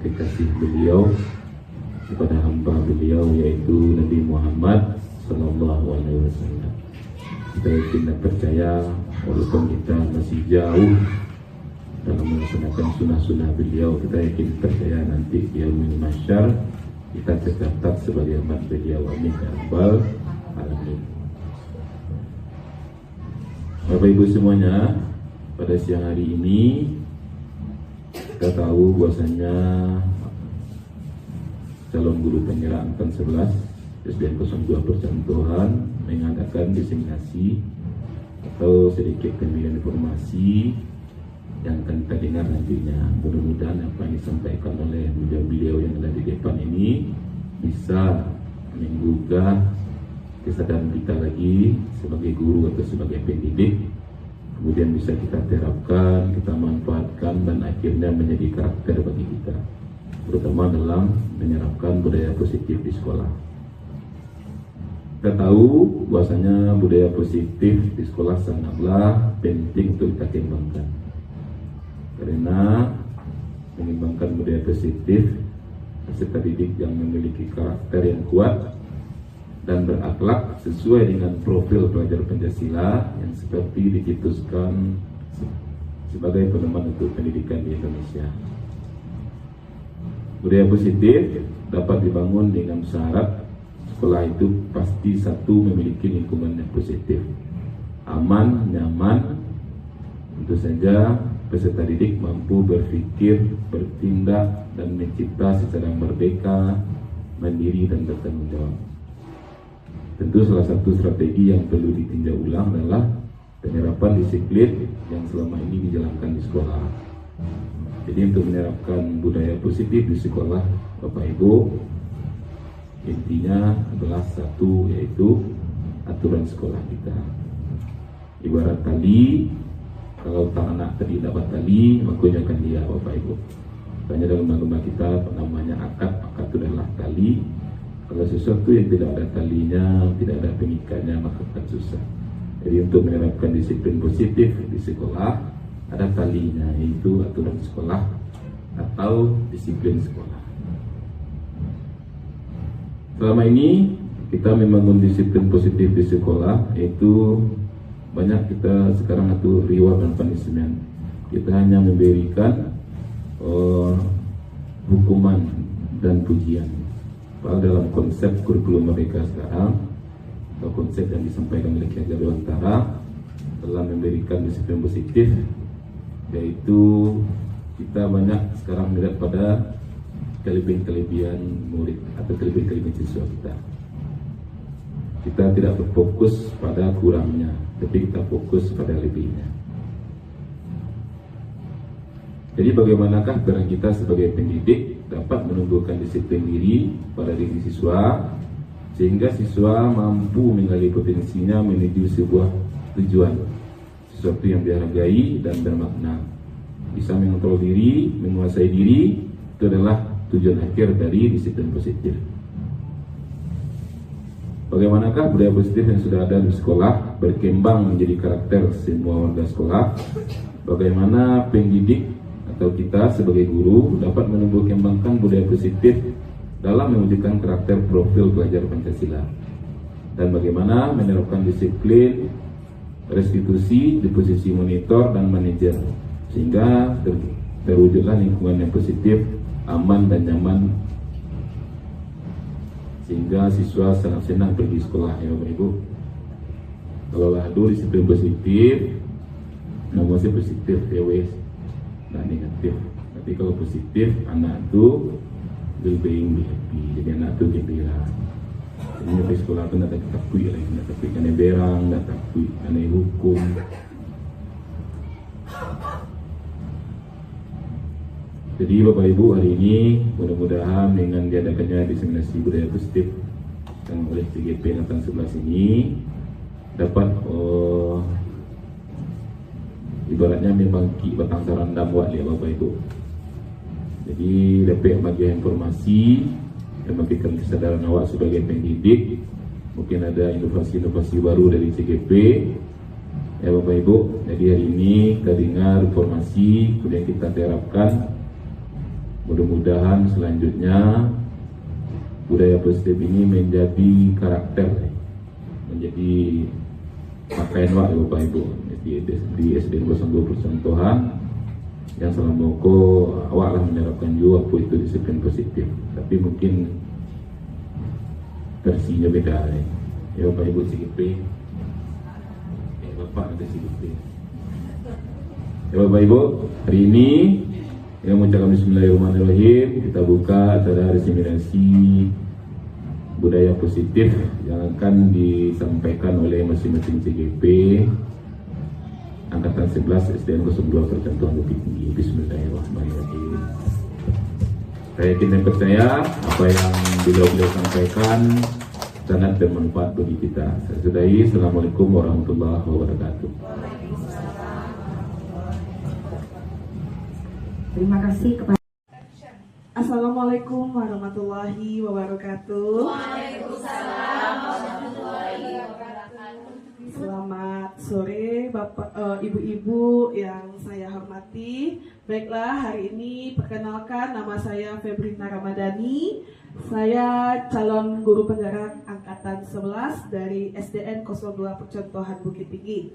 Speaker 11: kekasih beliau, kepada hamba beliau yaitu Nabi Muhammad Sallallahu Alaihi Wasallam. Kita yakin dan percaya walaupun kita masih jauh dalam melaksanakan sunnah-sunnah beliau, kita yakin percaya nanti di yaumil mahsyar kita tercatat sebagai umat beliau. Amin ya rabbal alamin. Bapak Ibu semuanya, pada siang hari ini kita tahu bahwasanya calon guru penggerak angkatan 11 SDN 02 Percontohan mengadakan diseminasi atau sedikit pemberian informasi yang akan kita dengar nantinya. Mudah-mudahan apa yang disampaikan oleh beliau ini bisa menggugah kesadaran kita lagi sebagai guru atau sebagai pendidik, kemudian bisa kita terapkan, kita manfaatkan, dan akhirnya menjadi karakter bagi kita, terutama dalam menerapkan budaya positif di sekolah. Kita tahu bahwasanya budaya positif di sekolah sangatlah penting untuk kita kembangkan, karena mengembangkan budaya positif peserta didik yang memiliki karakter yang kuat dan berakhlak sesuai dengan profil pelajar Pancasila yang seperti dicetuskan sebagai pedoman untuk pendidikan di Indonesia. Budaya positif dapat dibangun dengan syarat sekolah itu pasti satu memiliki lingkungan yang positif, aman, nyaman. Tentu saja peserta didik mampu berpikir, bertindak, dan mencipta secara merdeka, mandiri, dan bertanggung jawab. Tentu salah satu strategi yang perlu ditinjau ulang adalah penyerapan disiplin yang selama ini dijalankan di sekolah. Jadi untuk menerapkan budaya positif di sekolah, Bapak Ibu, intinya adalah satu, yaitu aturan sekolah kita. Ibarat tali, kalau anak tadi dapat tali, makanya akan dia, Bapak Ibu. Makanya dalam agama kita namanya akad itu adalah tali. Kalau sesuatu yang tidak ada talinya, tidak ada pengikatnya, maka akan susah. Jadi untuk menerapkan disiplin positif di sekolah, ada talinya, yaitu aturan sekolah atau disiplin sekolah. Selama ini kita membangun disiplin positif di sekolah, yaitu banyak kita sekarang itu reward dan punishment. Kita hanya memberikan hukuman dan pujian. Padahal dalam konsep kurikulum mereka sekarang, atau konsep yang disampaikan oleh Ki Hajar Dewantara telah memberikan disiplin positif, yaitu kita banyak sekarang melihat pada kelebihan-kelebihan murid atau kelebihan-kelebihan siswa kita. Kita tidak berfokus pada kurangnya, tapi kita fokus pada lebihnya. Jadi bagaimanakah peran kita sebagai pendidik dapat menumbuhkan disiplin diri pada diri siswa, sehingga siswa mampu menggali potensinya menuju sebuah tujuan, sesuatu yang dihargai dan bermakna. Bisa mengontrol diri, menguasai diri, itu adalah tujuan akhir dari disiplin positif. Bagaimanakah budaya positif yang sudah ada di sekolah berkembang menjadi karakter semua warga sekolah? Bagaimana pendidik atau kita sebagai guru dapat menumbuh kembangkan budaya positif dalam mewujudkan karakter profil pelajar Pancasila? Dan bagaimana menerapkan disiplin restitusi di posisi monitor dan manajer, sehingga terwujudlah lingkungan yang positif, aman dan nyaman, sehingga siswa sangat senang pergi sekolah, ya Bapak Ibu. Kalau lalu disiplin positif, namun positif TWS, nah negatif. Tapi kalau positif, anak itu lebih happy, jadi anak itu gembira. Jadi sampai sekolah itu tidak takut lagi, tidak takut karena berang, tidak takut karena hukum. Jadi Bapak Ibu, hari ini mudah-mudahan dengan diadakannya diseminasi budaya positif yang oleh CGP Angkatan 11 ini dapat ibaratnya membangkit batang sarandam buat ya Bapak Ibu. Jadi dapat bagi informasi yang memberikan kesadaran awak sebagai pendidik. Mungkin ada inovasi-inovasi baru dari CGP ya Bapak Ibu. Jadi hari ini kita dengar informasi, kemudian kita terapkan. Mudah-mudahan selanjutnya budaya positif ini menjadi karakter, menjadi pakaian wak ya Bapak Ibu di SDN 02 Percontohan yang selama awak lah menerapkan juga apa itu disiplin positif, tapi mungkin versinya beda ya Bapak Ibu CGP, Bapak ada CGP ya Bapak Ibu. Hari ini yang mengucapkan bismillahirrahmanirrahim, kita buka acara diseminasi budaya positif yang akan disampaikan oleh masing-masing CGP Angkatan 11 SDN 02 Percontohan Bukit Tinggi. Bismillahirrahmanirrahim. Saya yakin dan percaya apa yang beliau sampaikan sangat bermanfaat bagi kita. Saya sudahi. Assalamualaikum warahmatullahi wabarakatuh.
Speaker 8: Terima kasih kepada
Speaker 7: Assalamualaikum warahmatullahi wabarakatuh.
Speaker 10: Waalaikumsalam warahmatullahi wabarakatuh.
Speaker 7: Selamat sore Bapak, Ibu-ibu yang saya hormati. Baiklah, hari ini perkenalkan, nama saya Febrina Ramadhani. Saya calon guru penggerak angkatan 11 dari SDN 02 Percontohan Bukit Tinggi.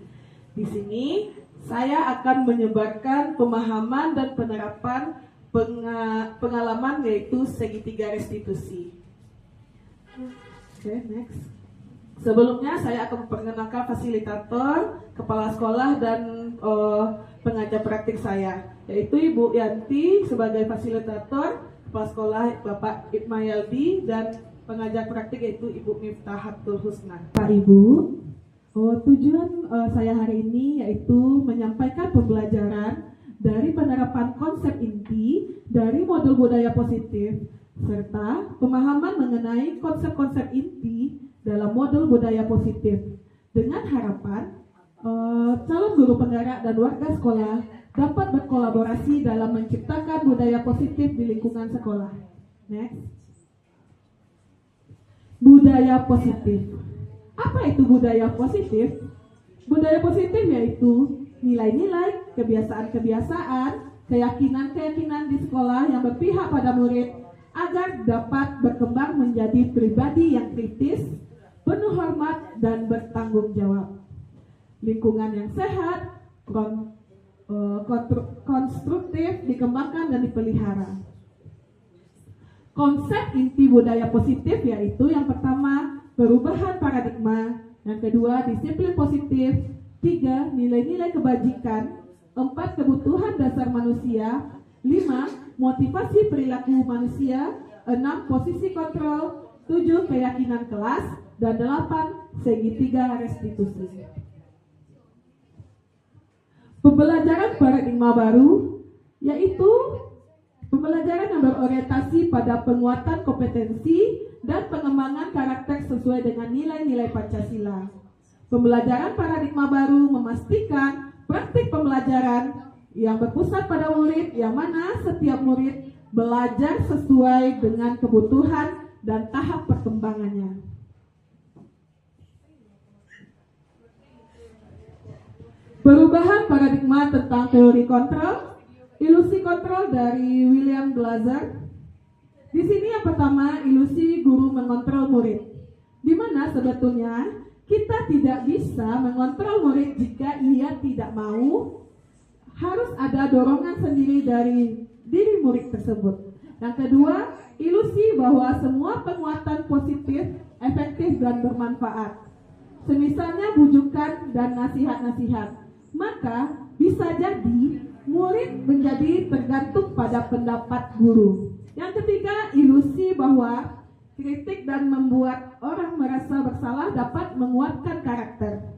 Speaker 7: Di sini saya akan menyebarkan pemahaman dan penerapan pengalaman yaitu segitiga restitusi. Oke, next. Sebelumnya saya akan memperkenalkan fasilitator, kepala sekolah dan pengajar praktik saya, yaitu Ibu Yanti sebagai fasilitator, kepala sekolah Bapak Ismayaldi dan pengajar praktik yaitu Ibu Miftahatul Husna. Pak Ibu, tujuan saya hari ini yaitu menyampaikan pembelajaran dari penerapan konsep inti dari modul budaya positif serta pemahaman mengenai konsep-konsep inti dalam modul budaya positif dengan harapan calon guru penggerak dan warga sekolah dapat berkolaborasi dalam menciptakan budaya positif di lingkungan sekolah. Next. Budaya positif. Apa itu budaya positif? Budaya positif yaitu nilai-nilai, kebiasaan-kebiasaan, keyakinan-keyakinan di sekolah yang berpihak pada murid agar dapat berkembang menjadi pribadi yang kritis, penuh hormat, dan bertanggung jawab. Lingkungan yang sehat, konstruktif dikembangkan dan dipelihara. Konsep inti budaya positif yaitu yang pertama, perubahan paradigma, yang kedua, disiplin positif, 3. Nilai-nilai kebajikan, 4. Kebutuhan dasar manusia, 5. Motivasi perilaku manusia, 6. Posisi kontrol, 7. Keyakinan kelas, dan 8. Segitiga restitusi. Pembelajaran paradigma baru yaitu pembelajaran yang berorientasi pada penguatan kompetensi dan pengembangan karakter sesuai dengan nilai-nilai Pancasila. Pembelajaran paradigma baru memastikan praktik pembelajaran yang berpusat pada murid, yang mana setiap murid belajar sesuai dengan kebutuhan dan tahap perkembangannya. Perubahan paradigma tentang teori kontrol, ilusi kontrol dari William Glasser. Di sini yang pertama, ilusi guru mengontrol murid, di mana sebetulnya kita tidak bisa mengontrol murid jika ia tidak mau. Harus ada dorongan sendiri dari diri murid tersebut. Yang kedua, ilusi bahwa semua penguatan positif, efektif, dan bermanfaat. Semisalnya bujukan dan nasihat-nasihat. Maka bisa jadi murid menjadi tergantung pada pendapat guru. Yang ketiga, ilusi bahwa kritik dan membuat orang merasa bersalah dapat menguatkan karakter.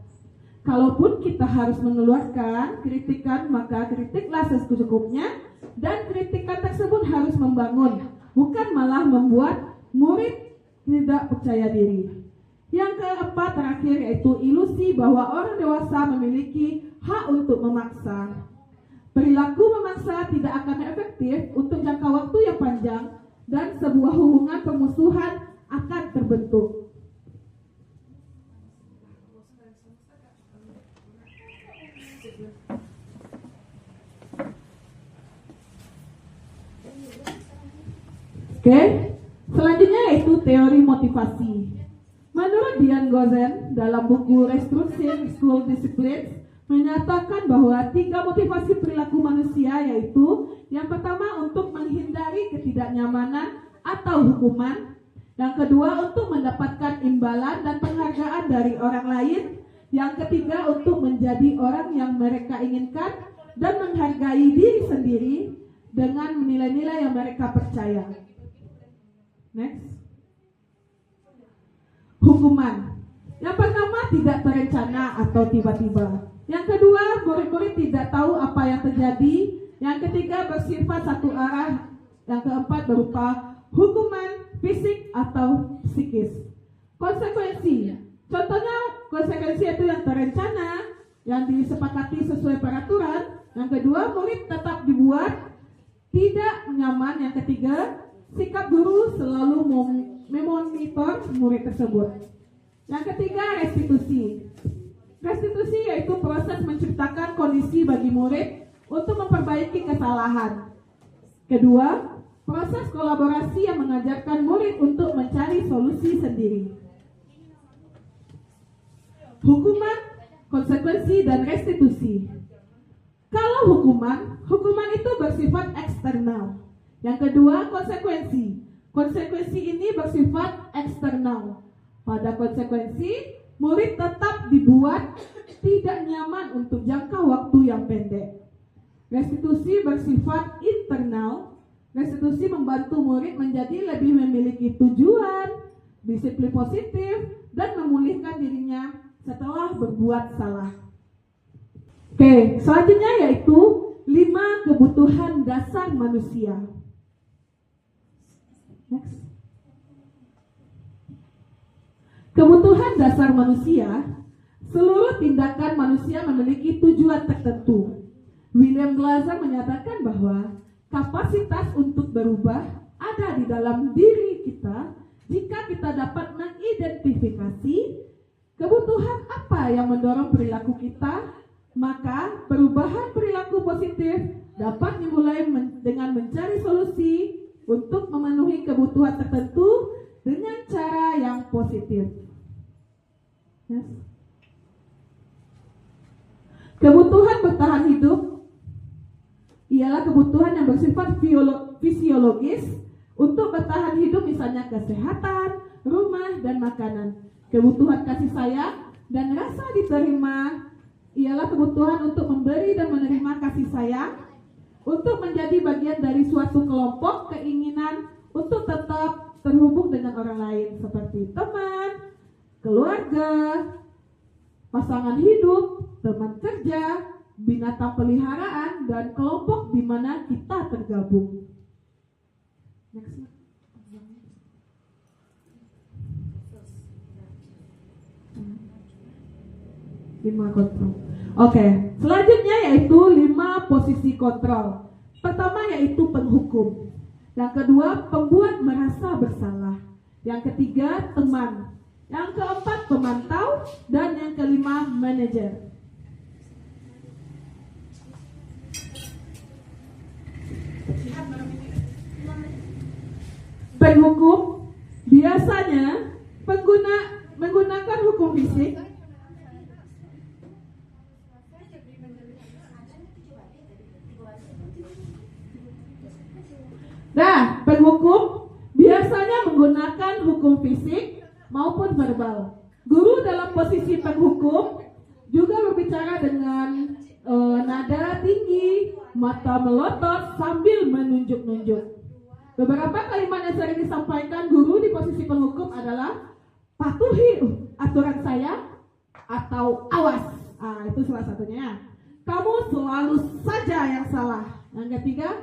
Speaker 7: Kalaupun kita harus mengeluarkan kritikan, maka kritiklah secukupnya dan kritikan tersebut harus membangun, bukan malah membuat murid tidak percaya diri. Yang keempat terakhir yaitu ilusi bahwa orang dewasa memiliki hak untuk memaksa. Perilaku memaksa tidak akan efektif untuk jangka waktu yang panjang dan sebuah hubungan permusuhan akan terbentuk. Oke, selanjutnya yaitu teori motivasi. Menurut Diane Gozen dalam buku Restructuring School Disciplines menyatakan bahwa 3 motivasi perilaku manusia yaitu yang pertama untuk menghindari ketidaknyamanan atau hukuman, yang kedua untuk mendapatkan imbalan dan penghargaan dari orang lain, yang ketiga untuk menjadi orang yang mereka inginkan dan menghargai diri sendiri dengan nilai-nilai yang mereka percaya. Next. Hukuman. Yang pertama tidak terencana atau tiba-tiba. Yang kedua, murid-murid tidak tahu apa yang terjadi. Yang ketiga, bersifat satu arah, Yang keempat berupa hukuman fisik atau psikis. Konsekuensi, contohnya konsekuensi itu yang terencana, yang disepakati sesuai peraturan. Yang kedua, murid tetap dibuat tidak nyaman. Yang ketiga, sikap guru selalu memonitor murid tersebut. Yang ketiga, restitusi. Restitusi yaitu proses menciptakan kondisi bagi murid untuk memperbaiki kesalahan. Kedua, proses kolaborasi yang mengajarkan murid untuk mencari solusi sendiri. Hukuman, konsekuensi, dan restitusi. Kalau hukuman itu bersifat eksternal. Yang kedua, konsekuensi. Konsekuensi ini bersifat eksternal. Pada konsekuensi, murid tetap dibuat tidak nyaman untuk jangka waktu yang pendek. Restitusi bersifat internal. Restitusi membantu murid menjadi lebih memiliki tujuan, disiplin positif, dan memulihkan dirinya setelah berbuat salah. Oke, selanjutnya yaitu 5 kebutuhan dasar manusia. Next. Kebutuhan dasar manusia, seluruh tindakan manusia memiliki tujuan tertentu. William Glasser menyatakan bahwa kapasitas untuk berubah ada di dalam diri kita jika kita dapat mengidentifikasi kebutuhan apa yang mendorong perilaku kita, maka perubahan perilaku positif dapat dimulai dengan mencari solusi untuk memenuhi kebutuhan tertentu dengan cara yang positif. Yes. Kebutuhan bertahan hidup ialah kebutuhan yang bersifat fisiologis untuk bertahan hidup, misalnya kesehatan, rumah, dan makanan. Kebutuhan kasih sayang dan rasa diterima ialah kebutuhan untuk memberi dan menerima kasih sayang, untuk menjadi bagian dari suatu kelompok, keinginan untuk tetap terhubung dengan orang lain seperti teman, keluarga, pasangan hidup, teman kerja, binatang peliharaan, dan kelompok di mana kita tergabung. Next. Lima kontrol. Oke, selanjutnya yaitu 5 posisi kontrol. Pertama yaitu penghukum. Yang kedua, pembuat merasa bersalah. Yang ketiga, teman. Yang keempat, pemantau. Dan yang kelima, manajer. Penghukum biasanya menggunakan hukum fisik. Nah, penghukum biasanya menggunakan hukum fisik maupun verbal. Guru dalam posisi penghukum juga berbicara dengan nada tinggi, mata melotot sambil menunjuk-nunjuk. Beberapa kalimat yang sering disampaikan guru di posisi penghukum adalah patuhi aturan saya atau awas. Itu salah satunya. Kamu selalu saja yang salah. Yang ketiga,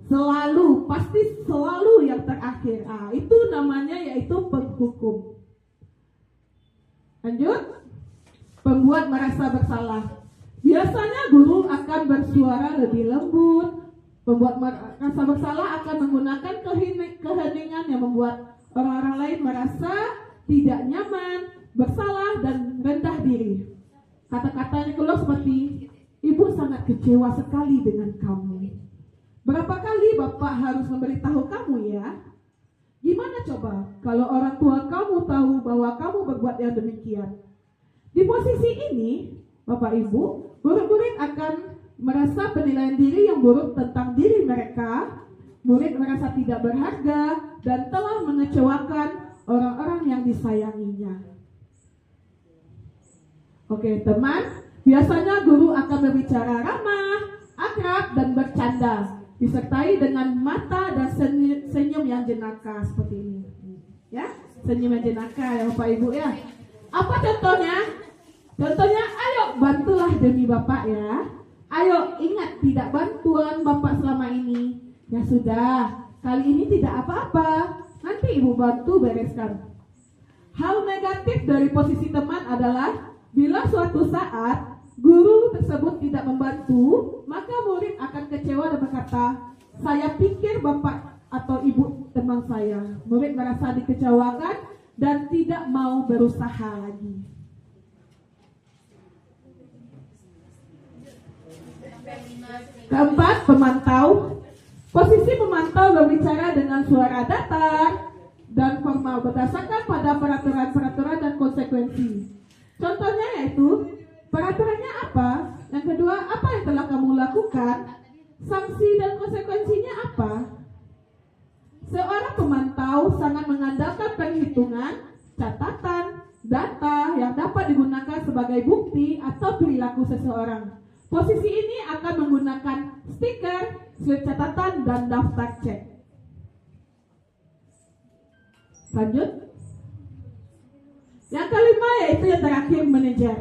Speaker 7: selalu, pasti selalu yang terakhir. Itu namanya yaitu penghukum. Lanjut. Pembuat merasa bersalah. Biasanya guru akan bersuara lebih lembut. Pembuat merasa bersalah akan menggunakan keheningan yang membuat orang-orang lain merasa tidak nyaman, bersalah, dan rendah diri. Kata-katanya keluar seperti, ibu sangat kecewa sekali dengan kamu. Berapa kali Bapak harus memberitahu kamu ya? Gimana coba kalau orang tua kamu tahu bahwa kamu berbuat yang demikian? Di posisi ini, Bapak Ibu, murid-murid akan merasa penilaian diri yang buruk tentang diri mereka. Murid merasa tidak berharga dan telah mengecewakan orang-orang yang disayanginya. Oke, teman, biasanya guru akan berbicara ramah, akrab, dan bercanda, disertai dengan mata dan senyum yang jenaka seperti ini. Ya, senyum yang jenaka ya Bapak Ibu ya. Apa contohnya? Contohnya, ayo bantulah demi Bapak ya. Ayo ingat tidak bantuan Bapak selama ini. Ya sudah, Kali ini tidak apa-apa, nanti ibu bantu bereskan. Hal negatif dari posisi teman adalah bila suatu saat guru tersebut tidak membantu, maka murid akan kecewa dan berkata, saya pikir bapak atau ibu teman saya. Murid merasa dikecewakan dan tidak mau berusaha lagi. Keempat, pemantau. Posisi pemantau berbicara dengan suara datar dan formal berdasarkan pada peraturan-peraturan dan konsekuensi. Contohnya yaitu, peraturannya apa? Yang kedua, apa yang telah kamu lakukan? Sanksi dan konsekuensinya apa? Seorang pemantau sangat mengandalkan perhitungan, catatan, data yang dapat digunakan sebagai bukti atau perilaku seseorang. Posisi ini akan menggunakan stiker, slip catatan, dan daftar cek. Lanjut. Yang kelima yaitu yang terakhir, manajer.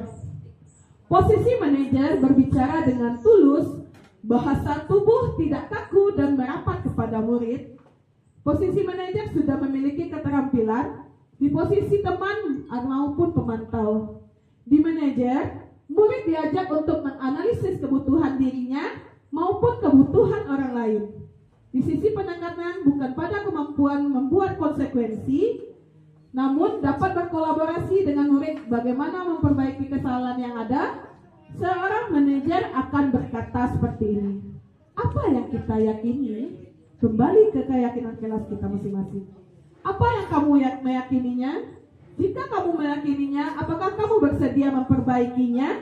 Speaker 7: Posisi manajer berbicara dengan tulus, bahasa tubuh tidak kaku dan merapat kepada murid. Posisi manajer sudah memiliki keterampilan di posisi teman maupun pemantau. Di manajer, murid diajak untuk menganalisis kebutuhan dirinya maupun kebutuhan orang lain. Di sisi penekanan bukan pada kemampuan membuat konsekuensi, namun dapat berkolaborasi dengan murid bagaimana memperbaiki kesalahan yang ada. Seorang manajer akan berkata seperti ini, apa yang kita yakini? Kembali ke keyakinan kelas kita masing-masing. Apa yang kamu meyakininya? Jika kamu meyakininya, apakah kamu bersedia memperbaikinya?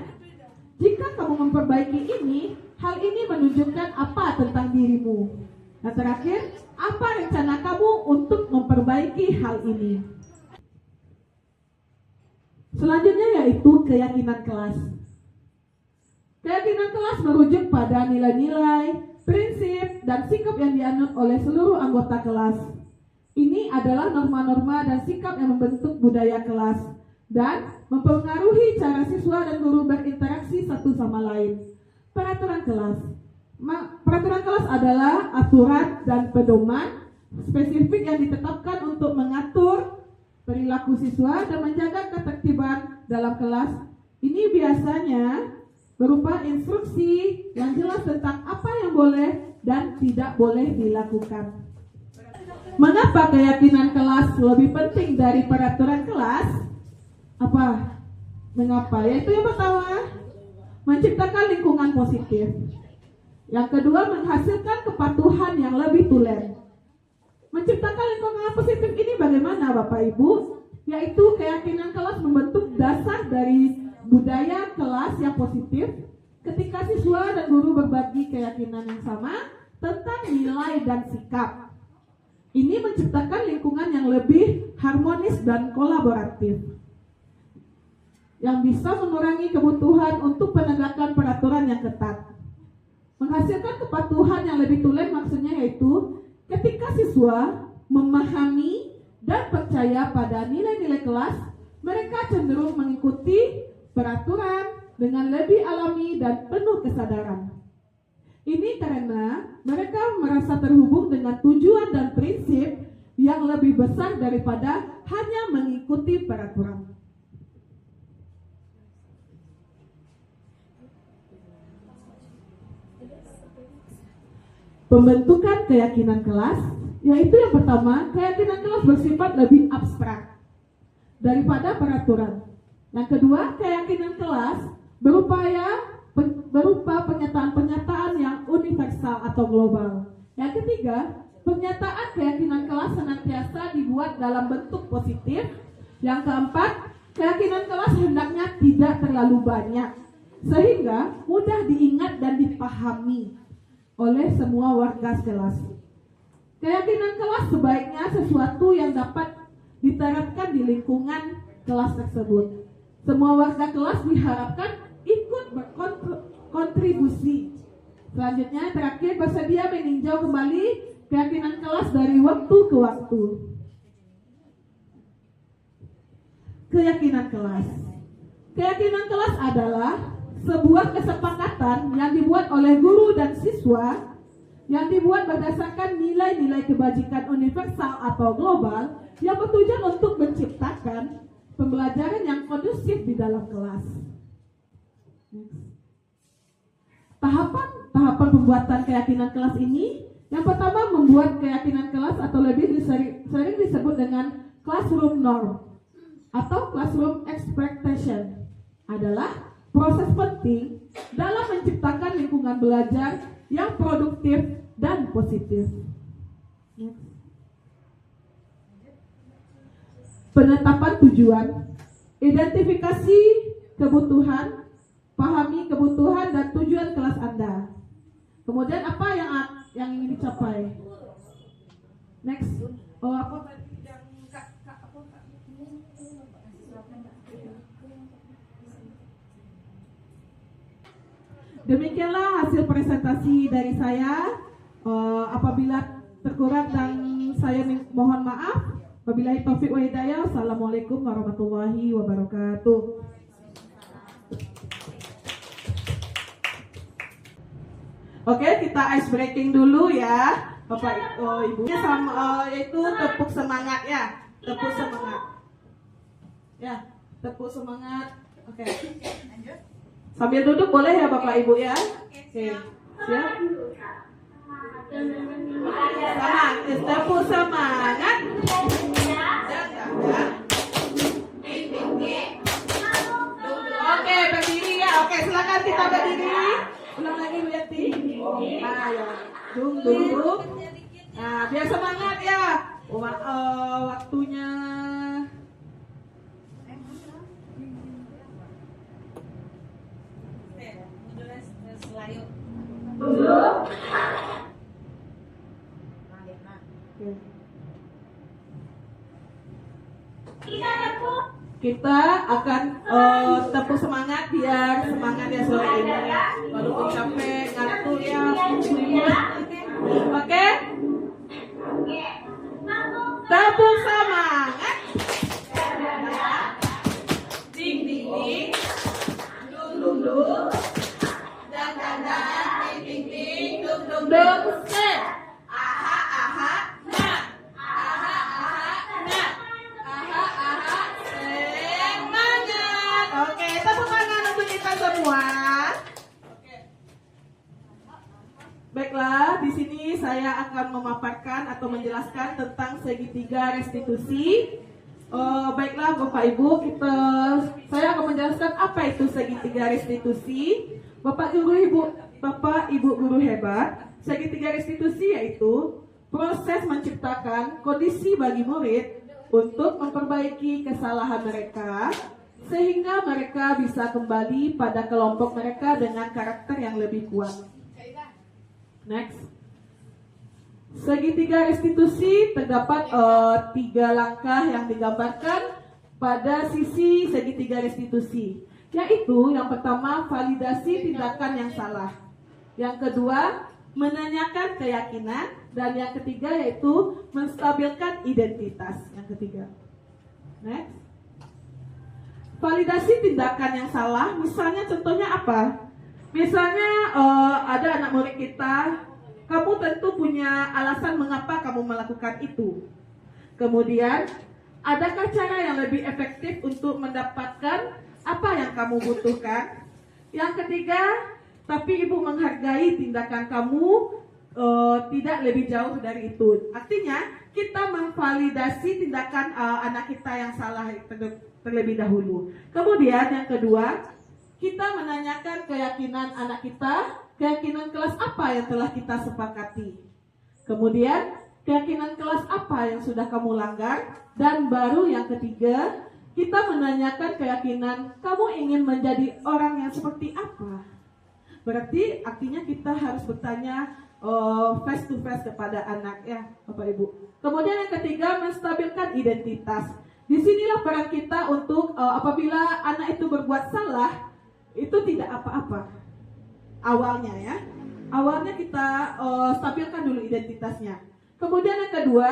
Speaker 7: Jika kamu memperbaiki ini, hal ini menunjukkan apa tentang dirimu? Dan terakhir, apa rencana kamu untuk memperbaiki hal ini? Selanjutnya yaitu keyakinan kelas. Keyakinan kelas merujuk pada nilai-nilai, prinsip, dan sikap yang dianut oleh seluruh anggota kelas. Ini adalah norma-norma dan sikap yang membentuk budaya kelas dan mempengaruhi cara siswa dan guru berinteraksi satu sama lain. Peraturan kelas. Peraturan kelas adalah aturan dan pedoman spesifik yang ditetapkan untuk mengatur perilaku siswa dan menjaga ketertiban dalam kelas. Ini biasanya berupa instruksi yang jelas tentang apa yang boleh dan tidak boleh dilakukan. Mengapa keyakinan kelas lebih penting dari peraturan kelas? Apa? Mengapa? Yaitu yang pertama, menciptakan lingkungan positif. Yang kedua, menghasilkan kepatuhan yang lebih tulen. Menciptakan lingkungan positif ini bagaimana Bapak Ibu? Yaitu keyakinan kelas membentuk dasar dari budaya kelas yang positif ketika siswa dan guru berbagi keyakinan yang sama tentang nilai dan sikap. Ini menciptakan lingkungan yang lebih harmonis dan kolaboratif, yang bisa mengurangi kebutuhan untuk penegakan peraturan yang ketat. Menghasilkan kepatuhan yang lebih tulen maksudnya yaitu ketika siswa memahami dan percaya pada nilai-nilai kelas, mereka cenderung mengikuti peraturan dengan lebih alami dan penuh kesadaran. Ini karena mereka merasa terhubung dengan tujuan dan prinsip yang lebih besar daripada hanya mengikuti peraturan. Pembentukan keyakinan kelas, yaitu yang pertama, keyakinan kelas bersifat lebih abstrak daripada peraturan. Yang kedua, keyakinan kelas berupa pernyataan-pernyataan yang universal atau global. Yang ketiga, pernyataan keyakinan kelas senantiasa dibuat dalam bentuk positif. Yang keempat, keyakinan kelas hendaknya tidak terlalu banyak, sehingga mudah diingat dan dipahami oleh semua warga kelas. Keyakinan kelas sebaiknya sesuatu yang dapat diterapkan di lingkungan kelas tersebut. Semua warga kelas diharapkan ikut berkontribusi. Selanjutnya, terakhir, bersedia meninjau kembali keyakinan kelas dari waktu ke waktu. Keyakinan kelas. Keyakinan kelas adalah sebuah kesepakatan yang dibuat oleh guru dan siswa yang dibuat berdasarkan nilai-nilai kebajikan universal atau global yang bertujuan untuk menciptakan pembelajaran yang kondusif di dalam kelas. Tahapan pembuatan keyakinan kelas ini, yang pertama membuat keyakinan kelas atau lebih sering disebut dengan classroom norm atau classroom expectation adalah proses penting dalam menciptakan lingkungan belajar yang produktif dan positif. Penetapan tujuan, identifikasi kebutuhan, pahami kebutuhan dan tujuan kelas Anda. Kemudian apa yang ingin dicapai? Next. Oh, apa tadi yang Demikianlah hasil presentasi dari saya. Apabila terkurang dan saya mohon maaf. Wabillahi taufiq wa hidayah. Assalamualaikum warahmatullahi wabarakatuh. Oke, kita ice breaking dulu ya, Bapak Ibunya, yaitu tepuk semangat ya, tepuk semangat. Ya, tepuk semangat. Oke. Lanjut. Sambil duduk boleh ya Bapak Ibu ya. Oke. Siap. Tepuk semangat. Oke, berdiri ya. Oke, silakan kita berdiri. Ulang lagi Bu Yati. Ayo, duduk. Nah, biar semangat ya. Waktunya. Kita akan tepuk semangat biar semangat ya sore ini. Walaupun capek, ngantuk ya. Oke? Tepuk semangat. Ding ding ding. Dung dung dung. Dan dan dan. Ding ding ding. Dung dung dung. Set. Aha aha. Nah. Aha aha. Nah. Aha aha. Semangat. Oke, tepuk tangan untuk kita semua. Baiklah, di sini saya akan memaparkan atau menjelaskan tentang segitiga restitusi. Baiklah Bapak Ibu, saya akan menjelaskan apa itu segitiga restitusi. Bapak Ibu guru hebat, segitiga restitusi yaitu proses menciptakan kondisi bagi murid untuk memperbaiki kesalahan mereka sehingga mereka bisa kembali pada kelompok mereka dengan karakter yang lebih kuat. Next. Segitiga restitusi terdapat 3 langkah yang digambarkan pada sisi segitiga restitusi, yaitu yang pertama validasi tindakan yang salah, yang kedua menanyakan keyakinan, dan yang ketiga yaitu menstabilkan identitas. Yang ketiga. Next. Validasi tindakan yang salah, misalnya contohnya apa? Misalnya ada anak murid kita, kamu tentu punya alasan mengapa kamu melakukan itu. Kemudian, adakah cara yang lebih efektif untuk mendapatkan apa yang kamu butuhkan? Yang ketiga, tapi ibu menghargai tindakan kamu tidak lebih jauh dari itu. Artinya, kita memvalidasi tindakan anak kita yang salah terlebih dahulu. Kemudian yang kedua, kita menanyakan keyakinan anak kita, keyakinan kelas apa yang telah kita sepakati. Kemudian, keyakinan kelas apa yang sudah kamu langgar. Dan baru yang ketiga, kita menanyakan keyakinan kamu ingin menjadi orang yang seperti apa. Berarti artinya kita harus bertanya face to face kepada anak ya Bapak Ibu. Kemudian yang ketiga, menstabilkan identitas. Disinilah peran kita untuk apabila anak itu berbuat salah, itu tidak apa-apa awalnya ya. Awalnya kita stabilkan dulu identitasnya. Kemudian yang kedua,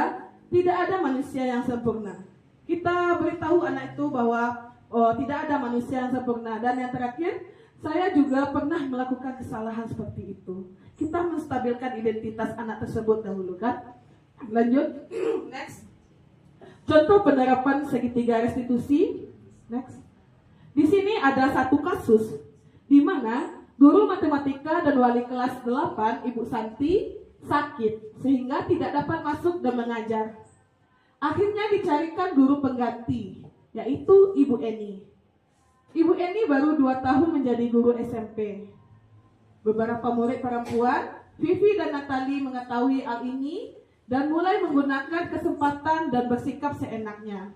Speaker 7: tidak ada manusia yang sempurna. Kita beritahu anak itu bahwa tidak ada manusia yang sempurna. Dan yang terakhir, Saya juga pernah melakukan kesalahan seperti itu. Kita menstabilkan identitas anak tersebut dahulu kan. Lanjut. Next. Contoh penerapan segitiga restitusi. Next. Di sini ada satu kasus di mana guru matematika dan wali kelas 8, Ibu Santi, sakit sehingga tidak dapat masuk dan mengajar. Akhirnya dicarikan guru pengganti, yaitu Ibu Eni. Ibu Eni baru 2 tahun menjadi guru SMP. Beberapa murid perempuan, Vivi dan Natali, mengetahui hal ini dan mulai menggunakan kesempatan dan bersikap seenaknya.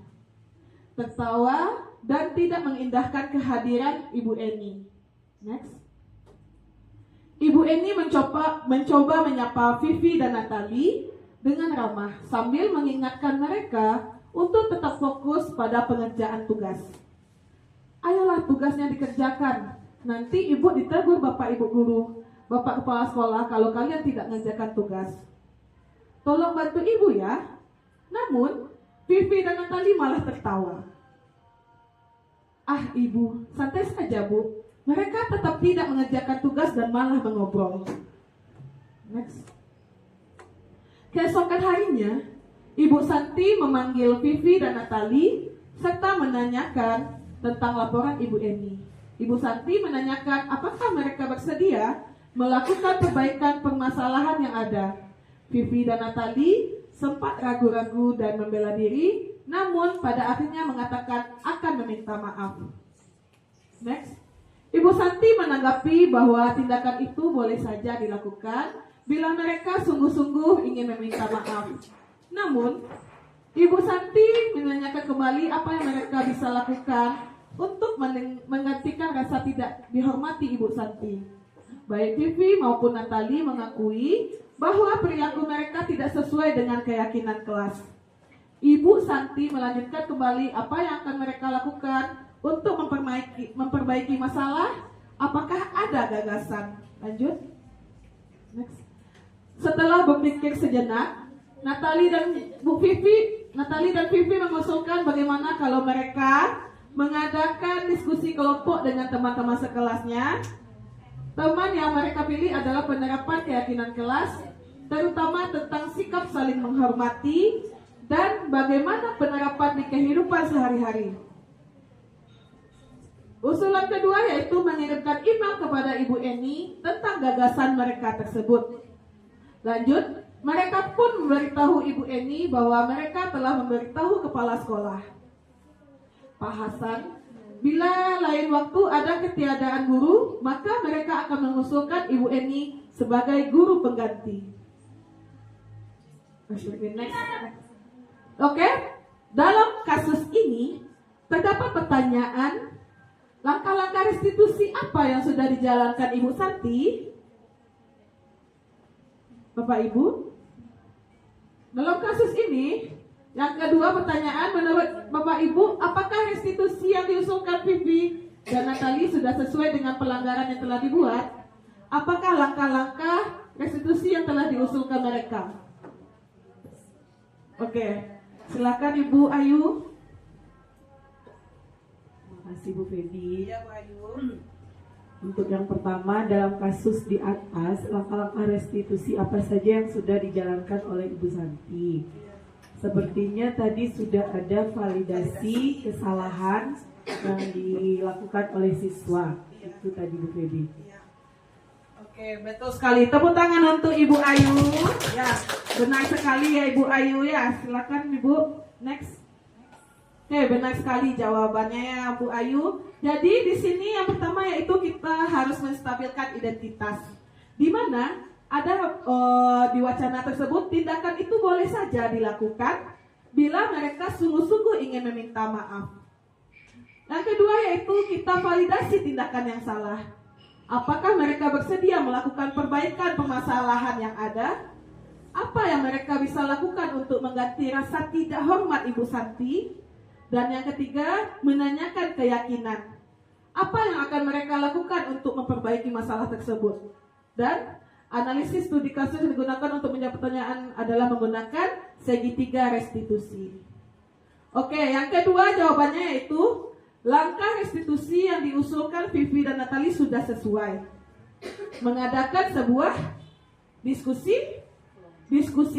Speaker 7: Tertawa dan tidak mengindahkan kehadiran Ibu Eni. Next. Ibu Eni mencoba menyapa Vivi dan Natali dengan ramah sambil mengingatkan mereka untuk tetap fokus pada pengerjaan tugas. Ayolah tugasnya dikerjakan. Nanti ibu ditegur bapak ibu guru, bapak kepala sekolah kalau kalian tidak mengerjakan tugas. Tolong bantu ibu ya. Namun, Vivi dan Natali malah tertawa. Ah ibu, santai saja bu. Mereka tetap tidak mengerjakan tugas dan malah mengobrol. Next. Keesokan harinya, Ibu Santi memanggil Vivi dan Natali serta menanyakan tentang laporan Ibu Eni. Ibu Santi menanyakan apakah mereka bersedia melakukan perbaikan permasalahan yang ada. Vivi dan Natali sempat ragu-ragu dan membela diri, namun pada akhirnya mengatakan akan meminta maaf. Next. Ibu Santi menanggapi bahwa tindakan itu boleh saja dilakukan bila mereka sungguh-sungguh ingin meminta maaf. Namun, Ibu Santi menanyakan kembali apa yang mereka bisa lakukan untuk menggantikan rasa tidak dihormati Ibu Santi. Baik Vivi maupun Natali mengakui bahwa perilaku mereka tidak sesuai dengan keyakinan kelas. Ibu Santi melanjutkan kembali apa yang akan mereka lakukan untuk memperbaiki masalah. Apakah ada gagasan? Lanjut. Next. Setelah berpikir sejenak, Natali dan Vivi mengusulkan bagaimana kalau mereka mengadakan diskusi kelompok dengan teman-teman sekelasnya. Teman yang mereka pilih adalah penerapan keyakinan kelas, terutama tentang sikap saling menghormati dan bagaimana penerapan di kehidupan sehari-hari. Usulan kedua yaitu mengirimkan email kepada Ibu Eni tentang gagasan mereka tersebut. Lanjut, mereka pun memberitahu Ibu Eni bahwa mereka telah memberitahu kepala sekolah. Pak Hasan, bila lain waktu ada ketiadaan guru, maka mereka akan mengusulkan Ibu Eni sebagai guru pengganti. Oke, dalam kasus ini terdapat pertanyaan, langkah-langkah restitusi apa yang sudah dijalankan Ibu Santi? Bapak Ibu, dalam kasus ini, yang kedua pertanyaan, menurut Bapak Ibu, apakah restitusi yang diusulkan Vivi dan Natali sudah sesuai dengan pelanggaran yang telah dibuat? Apakah langkah-langkah restitusi yang telah diusulkan mereka? Oke, silakan Ibu Ayu.
Speaker 12: Terima kasih Bu Feby. Ya, Bu Ayu. Untuk yang pertama, dalam kasus di atas, langkah-langkah restitusi apa saja yang sudah dijalankan oleh Ibu Santi? Sepertinya tadi sudah ada validasi kesalahan yang dilakukan oleh siswa. Itu tadi Bu Feby.
Speaker 7: Oke, betul sekali. Tepuk tangan untuk Ibu Ayu. Ya, benar sekali ya Ibu Ayu ya. Silakan Ibu. Next. Oke, benar sekali jawabannya ya Bu Ayu. Jadi di sini yang pertama yaitu kita harus menstabilkan identitas. Di mana ada di wacana tersebut tindakan itu boleh saja dilakukan bila mereka sungguh-sungguh ingin meminta maaf. Yang kedua yaitu kita validasi tindakan yang salah. Apakah mereka bersedia melakukan perbaikan permasalahan yang ada? Apa yang mereka bisa lakukan untuk mengganti rasa tidak hormat Ibu Santi? Dan yang ketiga, menanyakan keyakinan. Apa yang akan mereka lakukan untuk memperbaiki masalah tersebut? Dan analisis studi kasus yang digunakan untuk menjawab pertanyaan adalah menggunakan segitiga restitusi. Oke, yang kedua jawabannya yaitu Langkah restitusi yang diusulkan Vivi dan Natali sudah sesuai. Mengadakan sebuah diskusi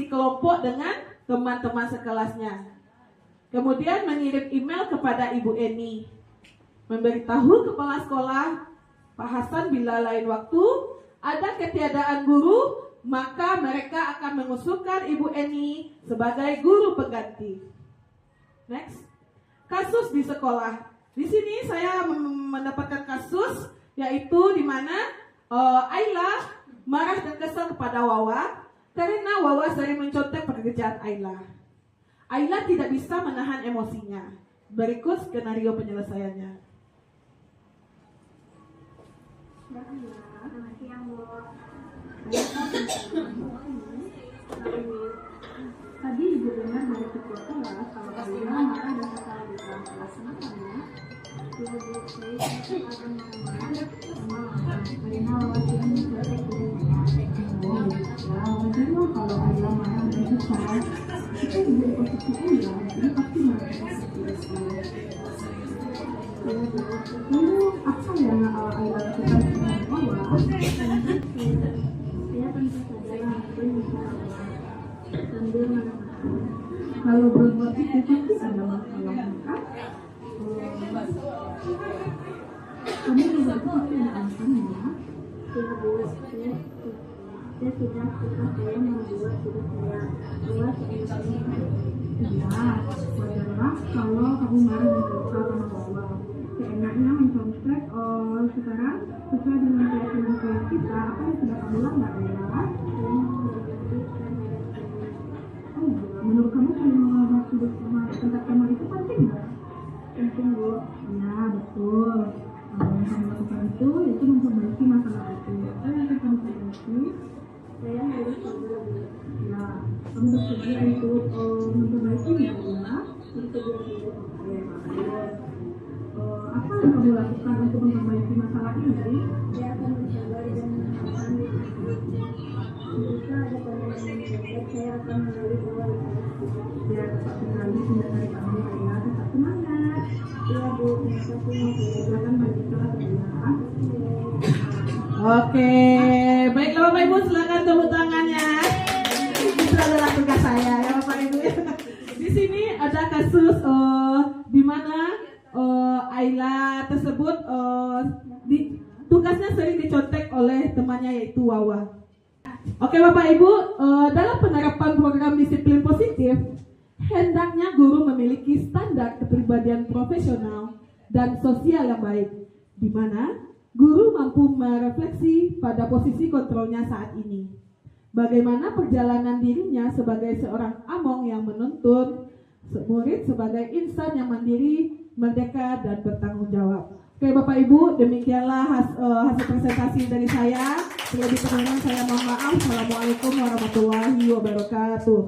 Speaker 7: kelompok dengan teman-teman sekelasnya. Kemudian mengirim email kepada Ibu Eni. Memberitahu kepala sekolah Pak Hasan bila lain waktu ada ketiadaan guru, maka mereka akan mengusulkan Ibu Eni sebagai guru pengganti. Next. Kasus di sekolah. Di sini saya mendapatkan kasus yaitu di mana Ayla marah dan kesal kepada Wawa karena Wawa sering mencontek pekerjaan Ayla. Ayla tidak bisa menahan emosinya. Berikut skenario penyelesaiannya.
Speaker 13: Tadi ibu dengar dari ketua kelas kalau Ayla marah dan kesal di kelas makanya ibu saya akan marah karena wawasan mencontek wajar kalau Ayla marah dan kesal kita juga di posisi Ayla jadi pasti marah lalu apa yang Ayla lakukan dengan Wawa? Saya tentu saja melakukan sambil menenangkan. Kalau berbuat itu pasti ada masalah, maka kamu juga pasti ada alasannya. Saya buat saya tidak suka saya membuat hidup saya buat ini. Iya, wajarlah kalau kamu marah dan kesal sama Wawa. Seenaknya mencontek sekarang sesuai dengan keyakinan kita, apa yang sudah kamu langgar adalah menurut kamu kalau mengubah sudut tempat kamar itu penting nggak? Penting, Bu. Ya, betul. Yang kamu lakukan itu memperbaiki masalah itu. Apa yang akan kamu perbaiki? Saya harus bersedia. Ya, kamu bersedia untuk memperbaikinya, ya? Bersedia dulu. Oke, bagus. Apa yang kamu lakukan untuk memperbaiki masalah ini? Saya akan bersabar dan menenangkan diri. Jika ada pandangan yang berbeda, saya akan melalui bawah biar dapat mengalami tindakan kami. Ayah tetap semangat. Iya, Bu. Terima kasih. Silakan bagi kelas ya.
Speaker 7: Oke, baiklah Bapak Ibu, silakan tepuk tangannya. Itu adalah tugas saya ya Bapak Ibu. Di sini ada kasus di mana Ayla tersebut tugasnya sering dicontek oleh temannya yaitu Wawa. Oke Bapak Ibu, dalam penerapan program disiplin positif, hendaknya guru memiliki standar kepribadian profesional dan sosial yang baik, di mana guru mampu merefleksi pada posisi kontrolnya saat ini. Bagaimana perjalanan dirinya sebagai seorang among yang menuntun murid sebagai insan yang mandiri, merdeka, dan bertanggung jawab. Oke Bapak Ibu, demikianlah hasil presentasi dari saya. Lebih kurangnya saya mohon maaf. Assalamualaikum warahmatullahi wabarakatuh.